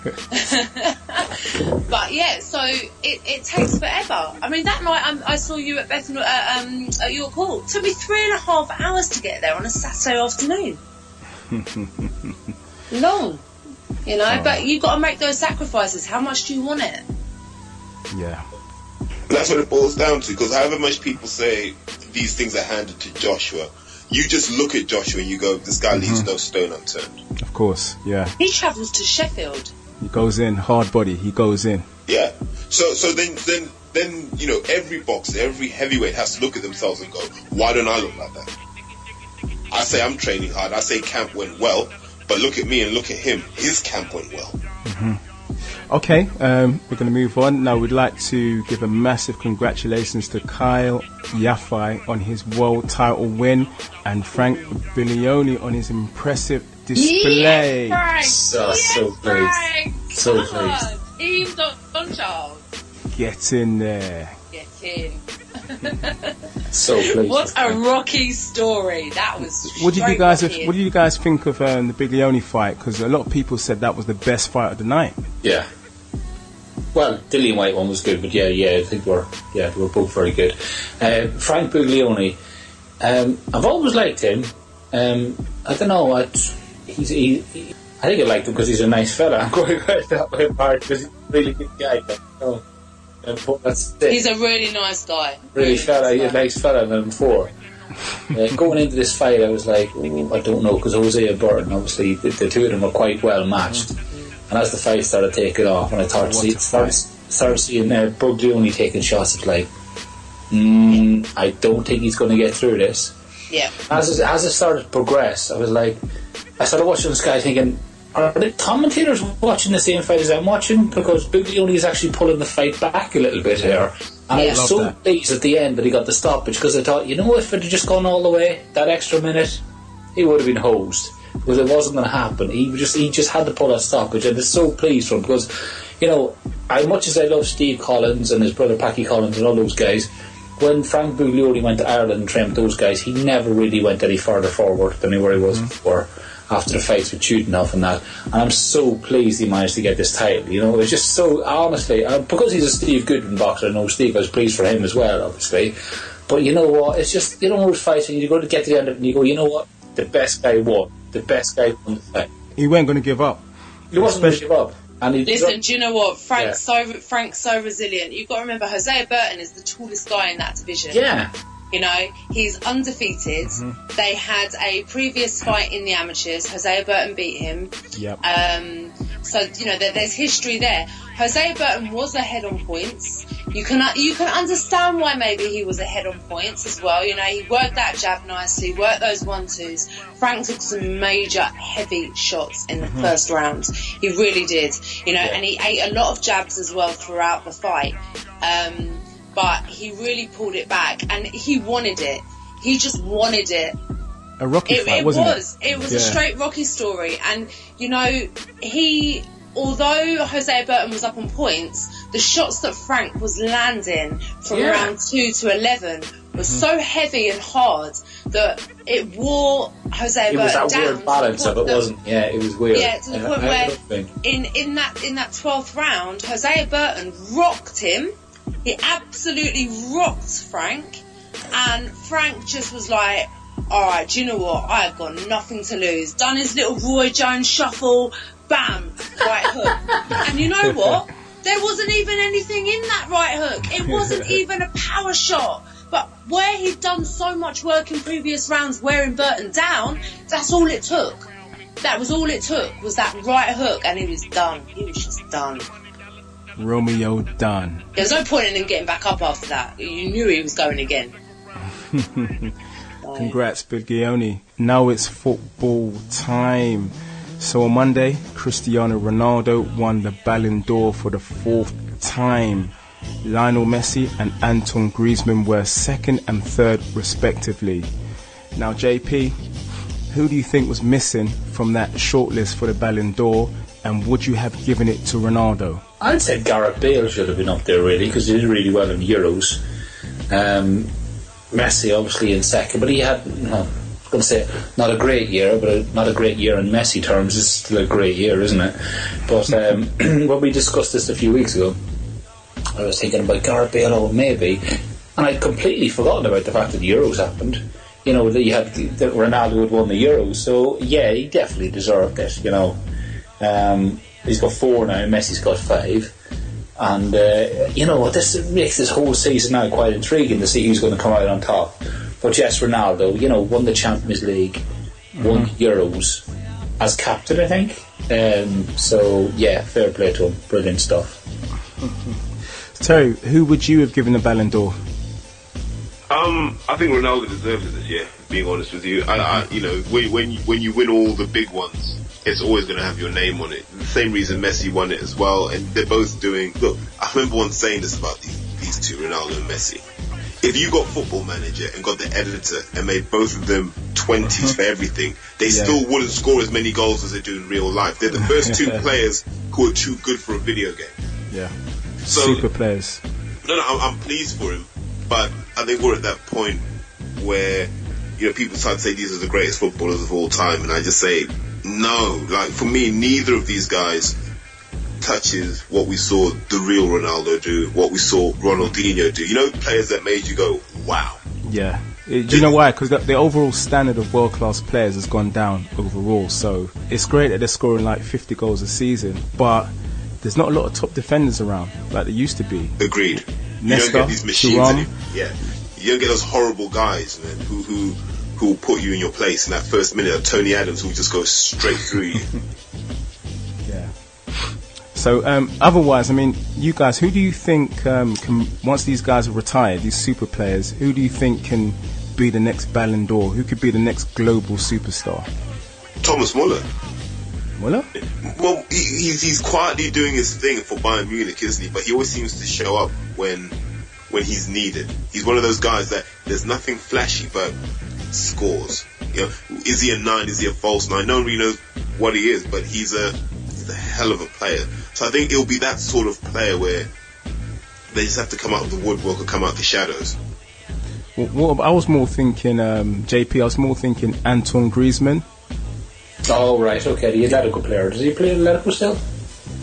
but yeah, so it takes forever. I mean, that night I saw you at at York Hall. It took me 3.5 hours to get there on a Saturday afternoon. Long. You know, but you've got to make those sacrifices. How much do you want it? Yeah. That's what it boils down to, because however much people say these things are handed to Joshua, you just look at Joshua and you go, this guy leaves no stone unturned. Of course, yeah. He travels to Sheffield. He goes in, hard body, he goes in. Yeah. So then you know, every boxer, every heavyweight has to look at themselves and go, why don't I look like that? I say I'm training hard, I say camp went well, But look at me and look at him. His camp went well. Okay, we're going to move on. Now we'd like to give a massive congratulations to Kyle Yafai on his world title win and Frank Biglione on his impressive display. Yes, Frank. So pleased. So pleased. Team Don Charles. Get in there. Get in. So pleased. What a rocky story. That was What did you guys think of the Biglione fight? Because a lot of people said that was the best fight of the night. Yeah. Well, Dillian White one was good, but yeah, I think they were both very good. Frank Biglione, I've always liked him. I don't know, I think I liked him because he's a nice fella. I'm going to go that way apart because he's a really good guy. He's a really nice guy. Really fella, he's a nice fella than before. Going into this fight, I was like, I don't know, because Hosea Burton, obviously, the two of them were quite well matched. And as the fight started taking off, and I started seeing Biglione taking shots, it's like, I don't think he's going to get through this. Yeah. As it started to progress, I started watching this guy thinking, are the commentators watching the same fight as I'm watching? Because Biglione is actually pulling the fight back a little bit here. And I was so pleased at the end that he got the stoppage, because I thought, if it had just gone all the way, that extra minute, he would have been hosed. Because it wasn't going to happen. He just had to pull that stoppage, and I'm so pleased for him because, as much as I love Steve Collins and his brother Packy Collins and all those guys, when Frank Biglione went to Ireland and trained those guys, he never really went any further forward than where he was before, after the fights with Chutinov and that. And I'm so pleased he managed to get this title. It was just so, honestly, because he's a Steve Goodwin boxer, I know Steve, I was pleased for him as well, obviously. But you know what, it's just, those fights, and you go to get to the end of it and you go, you know what, the best guy won. The best guy won the fight. He weren't going to give up. He wasn't going to give up. And listen, do you know what? Frank's so resilient. You've got to remember, Hosea Burton is the tallest guy in that division. Yeah. He's undefeated. They had a previous fight in the amateurs. Hosea Burton beat him. Yep. So, there's history there. Hosea Burton was ahead on points. You can understand why maybe he was ahead on points as well. He worked that jab nicely, worked those 1-2s. Frank took some major heavy shots in the first round. He really did. And he ate a lot of jabs as well throughout the fight. But he really pulled it back, and he wanted it. He just wanted it. A Rocky fight, wasn't it? It was a straight Rocky story. And, although Hosea Burton was up on points, the shots that Frank was landing from round 2 to 11 was so heavy and hard that it wore Hosea Burton down. It was that weird balance of it, wasn't? Yeah, it was weird. Yeah, to the point where in that 12th round, Hosea Burton rocked him. He absolutely rocked Frank, and Frank just was like, alright, do you know what? I've got nothing to lose. Done his little Roy Jones shuffle, bam, right hook. And you know what? There wasn't even anything in that right hook. It wasn't even a power shot. But where he'd done so much work in previous rounds wearing Burton down, that's all it took. That was all it took, was that right hook, and he was done. He was just done. Romeo done. There's no point in him getting back up after that. You knew he was going again. Congrats, Biglione. Now it's football time. So on Monday, Cristiano Ronaldo won the Ballon d'Or for the 4th time. Lionel Messi and Antoine Griezmann were 2nd and 3rd respectively. Now JP, who do you think was missing from that shortlist for the Ballon d'Or, and would you have given it to Ronaldo? I'd say Gareth Bale should have been up there really, because he did really well in the Euros. Messi obviously in 2nd, but he had, I was going to say, not a great year, but not a great year in Messi terms. It's still a great year, isn't it? But when we discussed this a few weeks ago, I was thinking about Gareth Bale, maybe, and I'd completely forgotten about the fact that the Euros happened. That you had that Ronaldo had won the Euros, so yeah, he definitely deserved it. He's got 4 now, Messi's got 5. And, this makes this whole season now quite intriguing to see who's going to come out on top. But yes, Ronaldo, won the Champions League, won the Euros as captain, I think. So, yeah, fair play to him. Brilliant stuff. Terry, who would you have given the Ballon d'Or? I think Ronaldo deserves it this year, being honest with you. When you win all the big ones, it's always going to have your name on it. The same reason Messi won it as well, and they're both doing. Look, I remember once saying this about these two, Ronaldo and Messi. If you got Football Manager and got the editor and made both of them 20s for everything, they still wouldn't score as many goals as they do in real life. They're the first two players who are too good for a video game. Yeah. So, super players. No, I'm pleased for him, but I think we're at that point where, you know, people start to say these are the greatest footballers of all time, and I just say, no. Like, for me, neither of these guys touches what we saw the real Ronaldo do, what we saw Ronaldinho do. You know, players that made you go, wow. Yeah. Do you know why? Because the overall standard of world-class players has gone down overall. So it's great that they're scoring like 50 goals a season, but there's not a lot of top defenders around like there used to be. Agreed. Nesta, you don't get these machines Thuram. You don't get those horrible guys, man, who will put you in your place in that first minute. Of Tony Adams, who will just go straight through you. Yeah. So otherwise, I mean, you guys, who do you think can, once these guys are retired, these super players, who do you think can be the next Ballon d'Or? Who could be the next global superstar? Thomas Muller. Muller? Well, he's quietly doing his thing for Bayern Munich, isn't he? But he always seems to show up when he's needed. He's one of those guys that there's nothing flashy but scores. You know, is he a 9? Is he a false 9? No one really knows what he is, but he's a hell of a player. So I think it'll be that sort of player where they just have to come out of the woodwork or come out of the shadows. Well, I was more thinking, JP, I was more thinking Antoine Griezmann. Oh, right, okay, the Atletico player. Does he play Atletico still?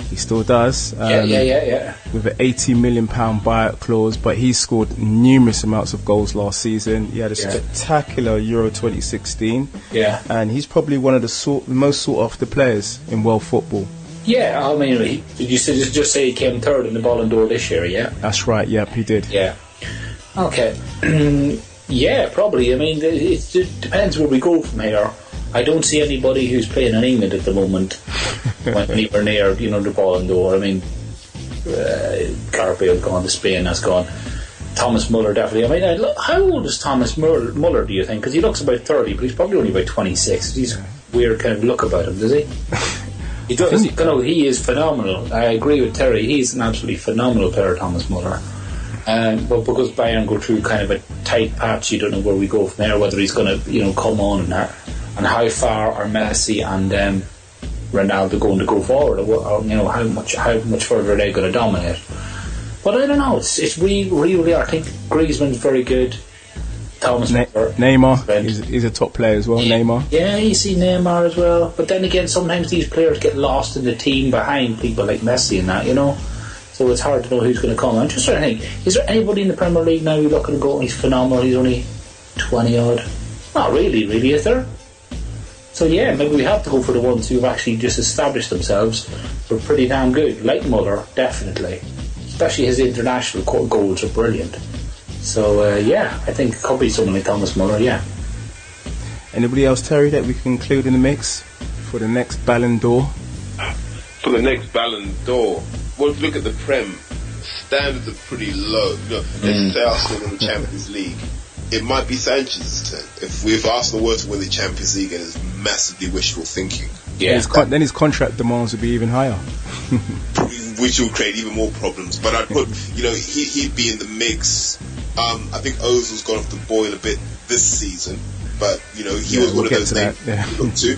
He still does. Yeah. With an £80 million buyout clause, but he scored numerous amounts of goals last season. He had a spectacular Euro 2016. Yeah. And he's probably one of the most sought after players in world football. Yeah, I mean, did you just say he came third in the Ballon d'Or this year, yeah? That's right, yep, he did. Yeah. Okay. Yeah, probably. I mean, it depends where we go from here. I don't see anybody who's playing in England at the moment anywhere near, you know, the Ballon d'Or. I mean, Carpel's gone to Spain, that's gone. Thomas Muller, definitely. I mean, how old is Thomas Muller, do you think? Because he looks about 30, but he's probably only about 26. He's a weird kind of look about him, does he? He does. You know, he is phenomenal. I agree with Terry. He's an absolutely phenomenal player, Thomas Muller. But because Bayern go through kind of a tight patch, you don't know where we go from there, whether he's going to, you know, come on and that. And how far are Messi and Ronaldo going to go forward? Or, you know, how much further are they going to dominate? But I don't know. It's really. I think Griezmann's very good. Thomas Muller, Neymar, he's a top player as well. Yeah, Neymar. Yeah, you see Neymar as well. But then again, sometimes these players get lost in the team behind people like Messi and that, you know. So it's hard to know who's going to come. I'm just trying to think. Is there anybody in the Premier League now you're looking to go? He's phenomenal. He's only 20 odd. Not really, is there? So yeah, maybe we have to go for the ones who've actually just established themselves. They're pretty damn good. Like Muller, definitely. Especially his international goals are brilliant. So yeah, I think it could be someone like Thomas Muller, yeah. Anybody else, Terry, that we can include in the mix for the next Ballon d'Or? For the next Ballon d'Or, well, if you look at the Prem, standards are pretty low. You know, let's say Arsenal in the Champions League. It might be Sanchez's turn. If Arsenal were to win the Champions League, and it's massively wishful thinking. Yeah. Then his contract demands would be even higher. Which will create even more problems. But I'd put, you know, he'd be in the mix. I think Ozil's gone off the boil a bit this season, but you know he was one of those names to look to.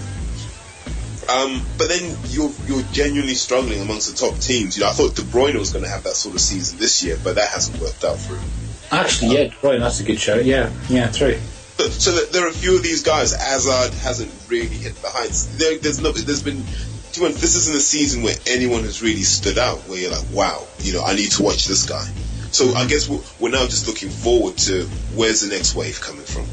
But then you're genuinely struggling amongst the top teams. You know, I thought De Bruyne was going to have that sort of season this year, but that hasn't worked out for him. Actually, De Bruyne, that's a good show. Yeah, true. So there are a few of these guys. Hazard hasn't really hit the heights. This isn't a season where anyone has really stood out. Where you're like, wow, you know, I need to watch this guy. So I guess we're now just looking forward to where's the next wave coming from.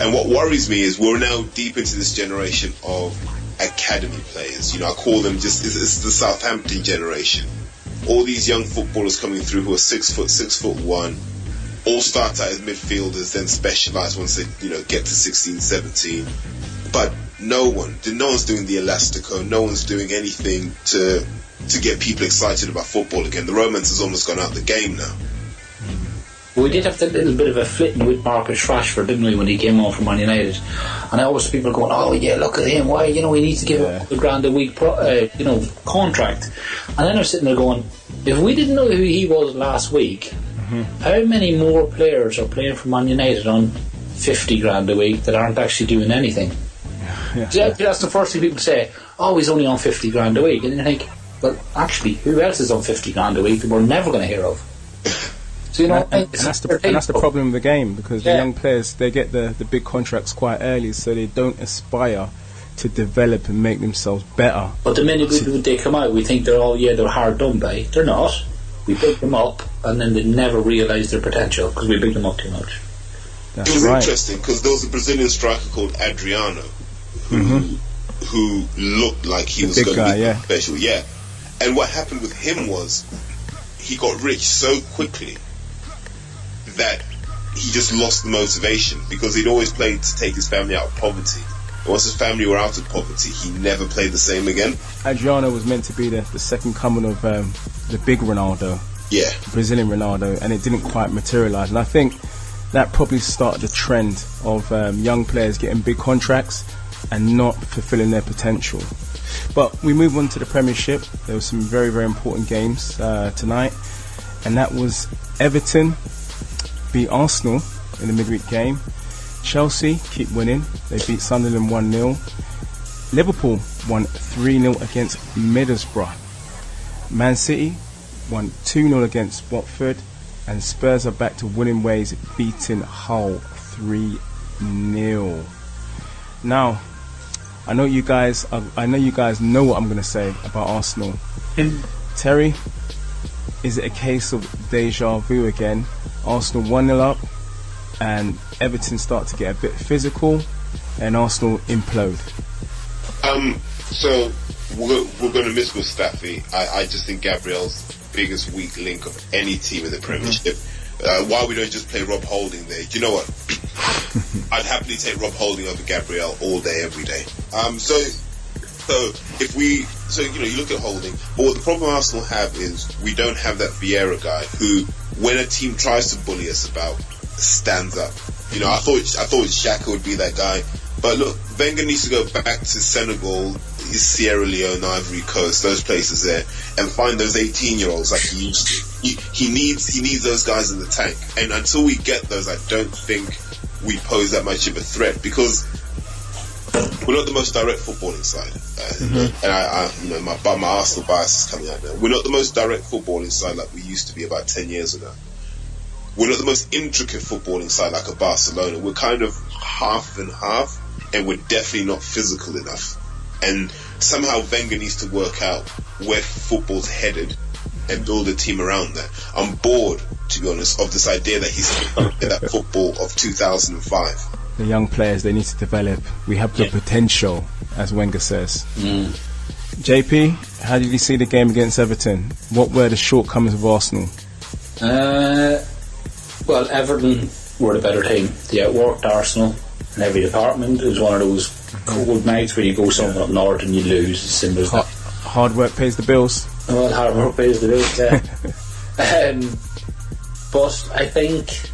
And what worries me is we're now deep into this generation of academy players. You know, I call them it's the Southampton generation. All these young footballers coming through who are 6'1", all start out as midfielders, then specialise once they, you know, get to 16, 17. But no one's doing the Elastico. No one's doing anything to get people excited about football again. The romance has almost gone out the game now. We did have that little bit of a flitting with Marcus Rashford, didn't we, when he came on from Man United? And always people are going, oh yeah, look at him, why, he needs to give a £1,000 a week contract. And then I'm sitting there going, if we didn't know who he was last week, how many more players are playing for Man United on £50,000 a week that aren't actually doing anything? That's the first thing people say, oh, he's only on £50,000 a week. And you think, well, actually, who else is on £50,000 a week that we're never going to hear of? So, and that's the problem with the game, because the young players, they get the big contracts quite early, so they don't aspire to develop and make themselves better. But the minute they come out, we think they're hard done by. They're not. We pick them up, and then they never realise their potential because we pick them up too much. That's it was right. Interesting because there was a Brazilian striker called Adriano who looked like he was going to be special. Yeah. And what happened with him was he got rich so quickly that he just lost the motivation, because he'd always played to take his family out of poverty. And once his family were out of poverty, he never played the same again. Adriano was meant to be the second coming of the big Ronaldo, Brazilian Ronaldo, and it didn't quite materialise. And I think that probably started the trend of young players getting big contracts and not fulfilling their potential. But we move on to the Premiership. There were some very, very important games tonight, and that was Everton beat Arsenal in the midweek game. Chelsea keep winning. They beat Sunderland 1-0. Liverpool won 3-0 against Middlesbrough. Man City won 2-0 against Watford, and Spurs are back to winning ways, beating Hull 3-0. Now, I know you guys know what I'm going to say about Arsenal. Terry, is it a case of deja vu again? Arsenal 1-0 up, and Everton start to get a bit physical, and Arsenal implode. So we're going to miss Mustafi. I just think Gabriel's biggest weak link of any team in the Premiership. Why we don't just play Rob Holding there? Do you know what? I'd happily take Rob Holding over Gabriel all day, every day. So you look at Holding, but what the problem Arsenal have is we don't have that Vieira guy who, when a team tries to bully us about, stands up. I thought Xhaka would be that guy, but look, Wenger needs to go back to Senegal, Sierra Leone, Ivory Coast, those places there, and find those 18-year-olds like he used to. He needs those guys in the tank, and until we get those, I don't think we pose that much of a threat, because we're not the most direct footballing side, and my Arsenal bias is coming out now. We're not the most direct footballing side like we used to be about 10 years ago. We're not the most intricate footballing side like a Barcelona. We're kind of half and half, and we're definitely not physical enough. And somehow Wenger needs to work out where football's headed and build a team around that. I'm bored, to be honest, of this idea that he's that football of 2005. The young players, they need to develop. We have the potential, as Wenger says. JP, how did you see the game against Everton? What were the shortcomings of Arsenal? Well, Everton were the better team. They outworked Arsenal in every department. It was one of those cold nights where you go somewhere up north and you lose. As simple as that. Hard work pays the bills. Well, hard work pays the bills, yeah. But I think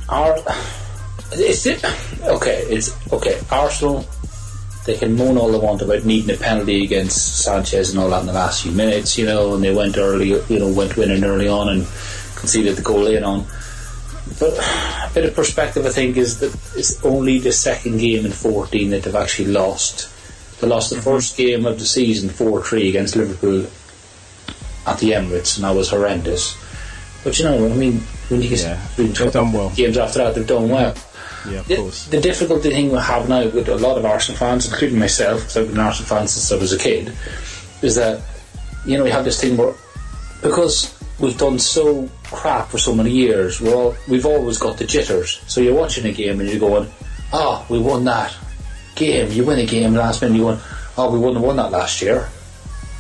Arsenal, they can moan all they want about needing a penalty against Sanchez and all that in the last few minutes, and they went winning early on and conceded the goal late on. But a bit of perspective, I think, is that it's only the second game in 14 that they've actually lost. They lost the first game of the season 4-3 against Liverpool at the Emirates, and that was horrendous. But when you get they've done well. Games after that, they've done well. Yeah, of course. The difficulty thing we have now with a lot of Arsenal fans, including myself, because I've been an Arsenal fan since I was a kid, is that we have this thing where, because we've done so crap for so many years, we've always got the jitters. So you're watching a game and you're going, we won that game. You win a game last minute, you won, we wouldn't have won that last year.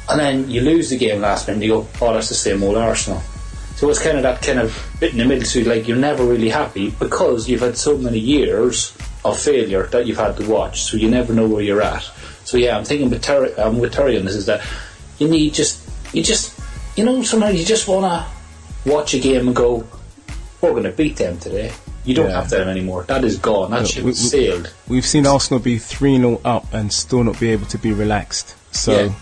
And then you lose the game last minute and you go, that's the same old Arsenal. So it's kind of that kind of bit in the middle, so you're never really happy because you've had so many years of failure that you've had to watch, so you never know where you're at. So yeah, I'm thinking with Terry on this is that sometimes you just want to watch a game and go, we're going to beat them today. You don't have them anymore. That is gone. That ship is sailed. We've seen Arsenal be 3-0 up and still not be able to be relaxed. So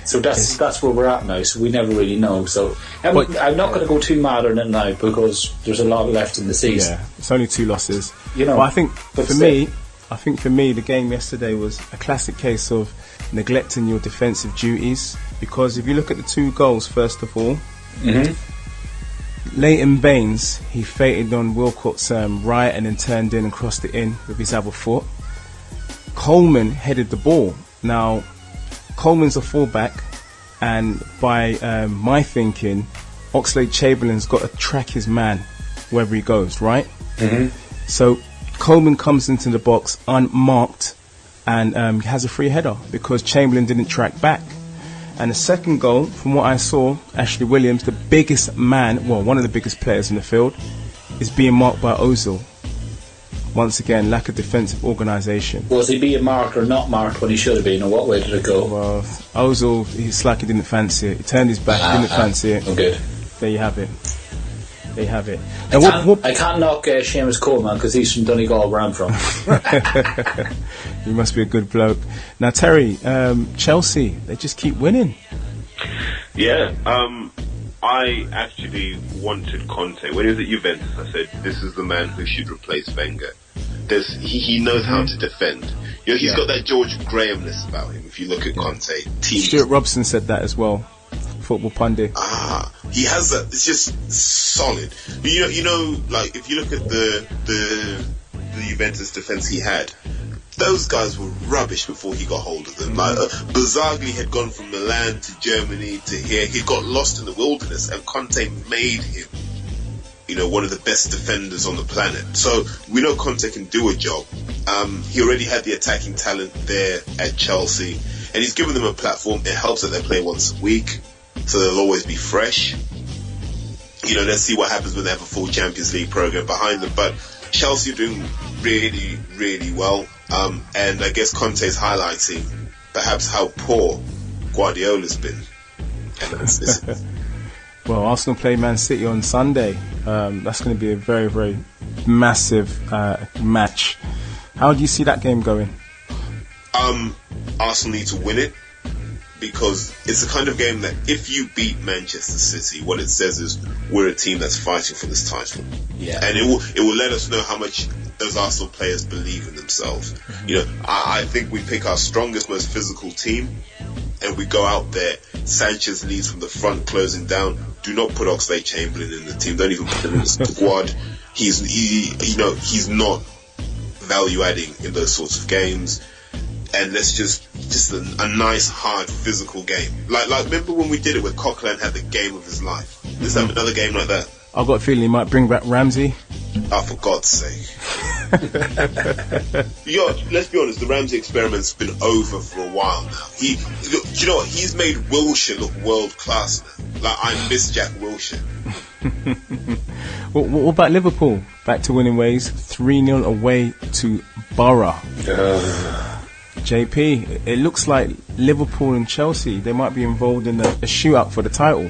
So that's where we're at now. So we never really know. So I'm not going to go too mad on it now because there's a lot left in the season. Yeah, it's only 2 losses. You know, but I think for me, the game yesterday was a classic case of neglecting your defensive duties. Because if you look at the 2 goals, first of all, Leighton Baines, he fated on Wilcott's right and then turned in and crossed it in with his other foot. Coleman headed the ball. Now, Coleman's a fullback, and by my thinking, Oxlade-Chamberlain's got to track his man wherever he goes, right? So Coleman comes into the box unmarked and has a free header because Chamberlain didn't track back. And the second goal, from what I saw, Ashley Williams, the biggest man, well, one of the biggest players in the field, is being marked by Ozil. Once again, lack of defensive organisation. Was he being marked or not marked when he should have been, or what way did it go? Well, Ozil, it's like he didn't fancy it. He turned his back, didn't fancy it. Oh, good. There you have it. There you have it. I can't knock Seamus Coleman because he's from Donegal, where I'm from. He must be a good bloke. Now, Terry, Chelsea, they just keep winning. Yeah, I actually wanted Conte. When he was at Juventus, I said, this is the man who should replace Wenger. He knows how to defend. You know, he's got that George Grahamness about him, if you look at Conte. Stuart Robson said that as well. Football pundit. He has that. It's just solid. You know, like if you look at the Juventus defense he had, those guys were rubbish before he got hold of them. Like Bazzagli had gone from Milan to Germany to here. He got lost in the wilderness, and Conte made him, you know, one of the best defenders on the planet. So we know Conte can do a job. He already had the attacking talent there at Chelsea, and he's given them a platform. It helps that they play once a week, so they'll always be fresh. You know, let's see what happens when they have a full Champions League program behind them. But Chelsea are doing really, really well. And I guess Conte's highlighting perhaps how poor Guardiola's been. Well, Arsenal play Man City on Sunday. That's going to be a very, very massive match. How do you see that game going? Arsenal need to win it, because it's the kind of game that if you beat Manchester City, what it says is we're a team that's fighting for this title. Yeah. And it will let us know how much those Arsenal players believe in themselves. You know, I think we pick our strongest, most physical team, and we go out there. Sanchez leads from the front, closing down. Do not put Oxlade-Chamberlain in the team. Don't even put him in the squad. He's not value adding in those sorts of games. And let's just a nice, hard, physical game. Like remember when we did it with Coquelin had the game of his life? Let's have another game like that. I've got a feeling he might bring back Ramsey. Oh, for God's sake. Let's be honest, the Ramsey experiment's been over for a while now. You know what? He's made Wilshere look world class now. Like, I miss Jack Wilshere. What about Liverpool? Back to winning ways, 3-0 away to Borough. JP, it looks like Liverpool and Chelsea, they might be involved in a shootout for the title.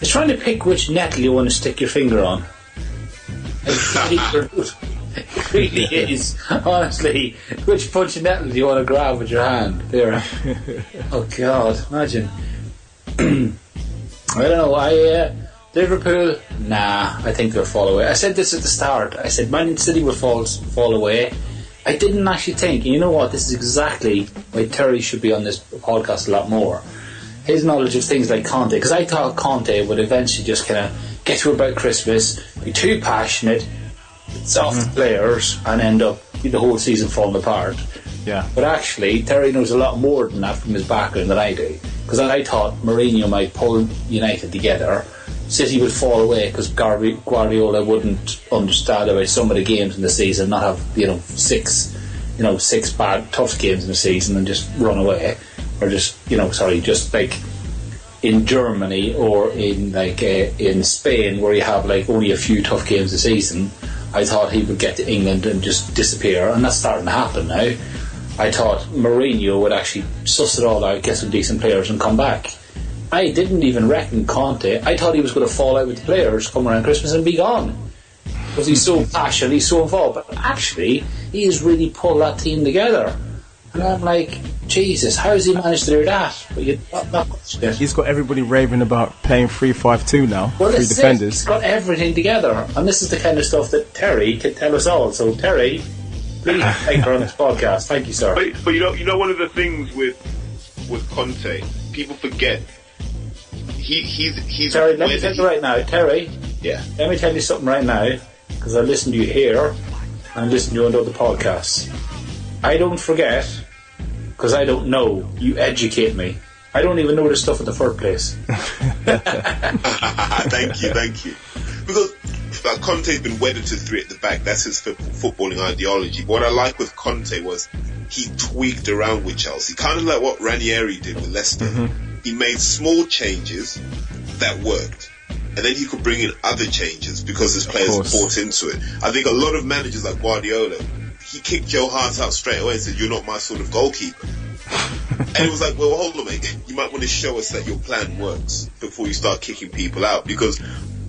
It's trying to pick which nettle you want to stick your finger on. It really is. Honestly, which punch of nettle do you want to grab with your hand? There. Oh God, imagine. I don't know. Liverpool, nah, I think they'll fall away. I said this at the start. I said Man City will fall away. I didn't actually think, and you know what, this is exactly why Terry should be on this podcast a lot more. His knowledge of things like Conte, because I thought Conte would eventually just kind of get to about Christmas, be too passionate, soft players, and end up the whole season falling apart. Yeah. But actually, Terry knows a lot more than that from his background than I do. Because I thought Mourinho might pull United together, City would fall away because Guardiola wouldn't understand about some of the games in the season, not have six bad tough games in the season and just run away, or just like in Germany or in Spain where you have like only a few tough games a season. I thought he would get to England and just disappear, and that's starting to happen now. I thought Mourinho would actually suss it all out, get some decent players and come back. I didn't even reckon Conte. I thought he was going to fall out with the players, come around Christmas and be gone. because he's so passionate, he's so involved. But actually, he's really pulled that team together. And I'm like, Jesus, how has he managed to do that? But he's got everybody raving about playing 3-5-2 now. Well, 3 defenders. He's got everything together, and this is the kind of stuff that Terry can tell us all. So, Terry, please take her on this podcast. Thank you, sir. But you know, one of the things with Conte, people forget he's. Terry, let me tell you right now, Terry. Yeah. Let me tell you something right now, because I listen to you here, and I listen to you on other podcasts. I don't forget, because I don't know. You educate me. I don't even know this stuff in the first place. Thank you. Because Conte's been wedded to 3 at the back. That's his footballing ideology. What I like with Conte was he tweaked around with Chelsea, kind of like what Ranieri did with Leicester. Mm-hmm. He made small changes that worked, and then he could bring in other changes because his players bought into it. I think a lot of managers like Guardiola, he kicked Joe Hart out straight away and said, "You're not my sort of goalkeeper." And it was like, well, hold on, mate. You might want to show us that your plan works before you start kicking people out. Because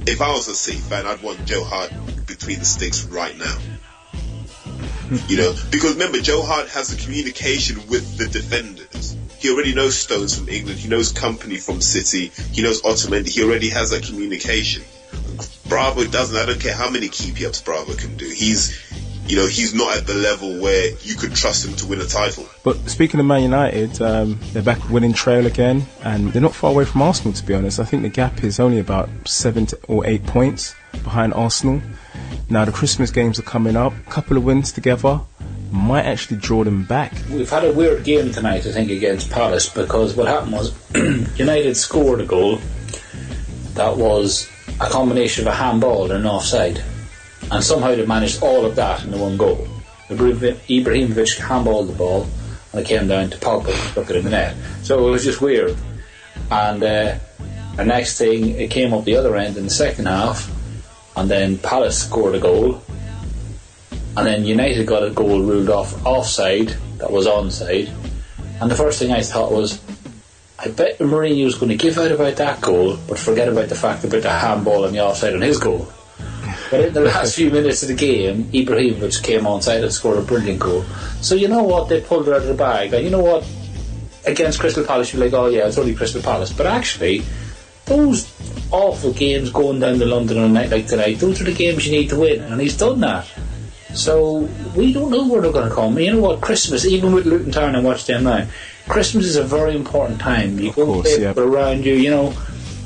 if I was a City fan, I'd want Joe Hart between the sticks right now. You know, because remember, Joe Hart has the communication with the defenders. He already knows Stones from England. He knows Company from City. He knows Otamendi. He already has that communication. Bravo doesn't. I don't care how many keep-ups Bravo can do. He's not at the level where you could trust him to win a title. But speaking of Man United, they're back winning trail again, and they're not far away from Arsenal, to be honest. I think the gap is only about 7 or 8 points behind Arsenal. Now the Christmas games are coming up. A couple of wins together might actually draw them back. We've had a weird game tonight, I think, against Palace, because what happened was United scored a goal that was a combination of a handball and an offside. And somehow they managed all of that in the one goal. Ibrahimovic handballed the ball, and it came down to Pogba and took it in the net. So it was just weird. And the next thing, it came up the other end in the second half, and then Palace scored a goal, and then United got a goal ruled offside that was onside. And the first thing I thought was, I bet Mourinho's going to give out about that goal, but forget about the fact about the handball and the offside on his goal. But in the last few minutes of the game, Ibrahimovic came onside and scored a brilliant goal. So you know what, they pulled it out of the bag. And you know what, against Crystal Palace you're like, oh yeah, it's only Crystal Palace. But actually, those awful games going down to London on a night like tonight, those are the games you need to win, and he's done that. So we don't know where they're going to come. You know what, Christmas, even with Luton Town and watch them now, Christmas is a very important time. You go and play people around you, you know.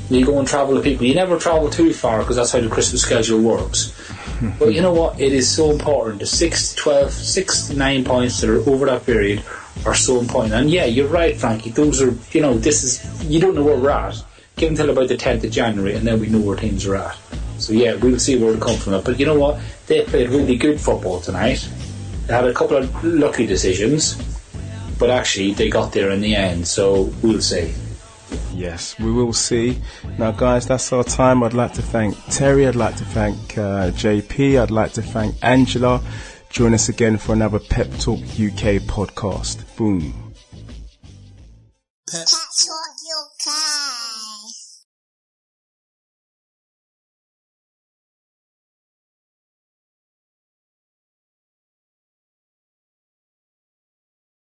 You go and travel with people. You never travel too far because that's how the Christmas schedule works. But you know what? It is so important. The 6 to 9 points that are over that period are so important. And yeah, you're right, Frankie. Those are, you know, you don't know where we're at. Give until about the 10th of January and then we know where teams are at. So yeah, we'll see where it comes from. But you know what? They played really good football tonight. They had a couple of lucky decisions, but actually they got there in the end. So we'll see. Yes, we will see. Now guys, that's our time. I'd like to thank Terry, I'd like to thank JP, I'd like to thank Angela. Join us again for another Pep Talk UK podcast. Boom. Pep Talk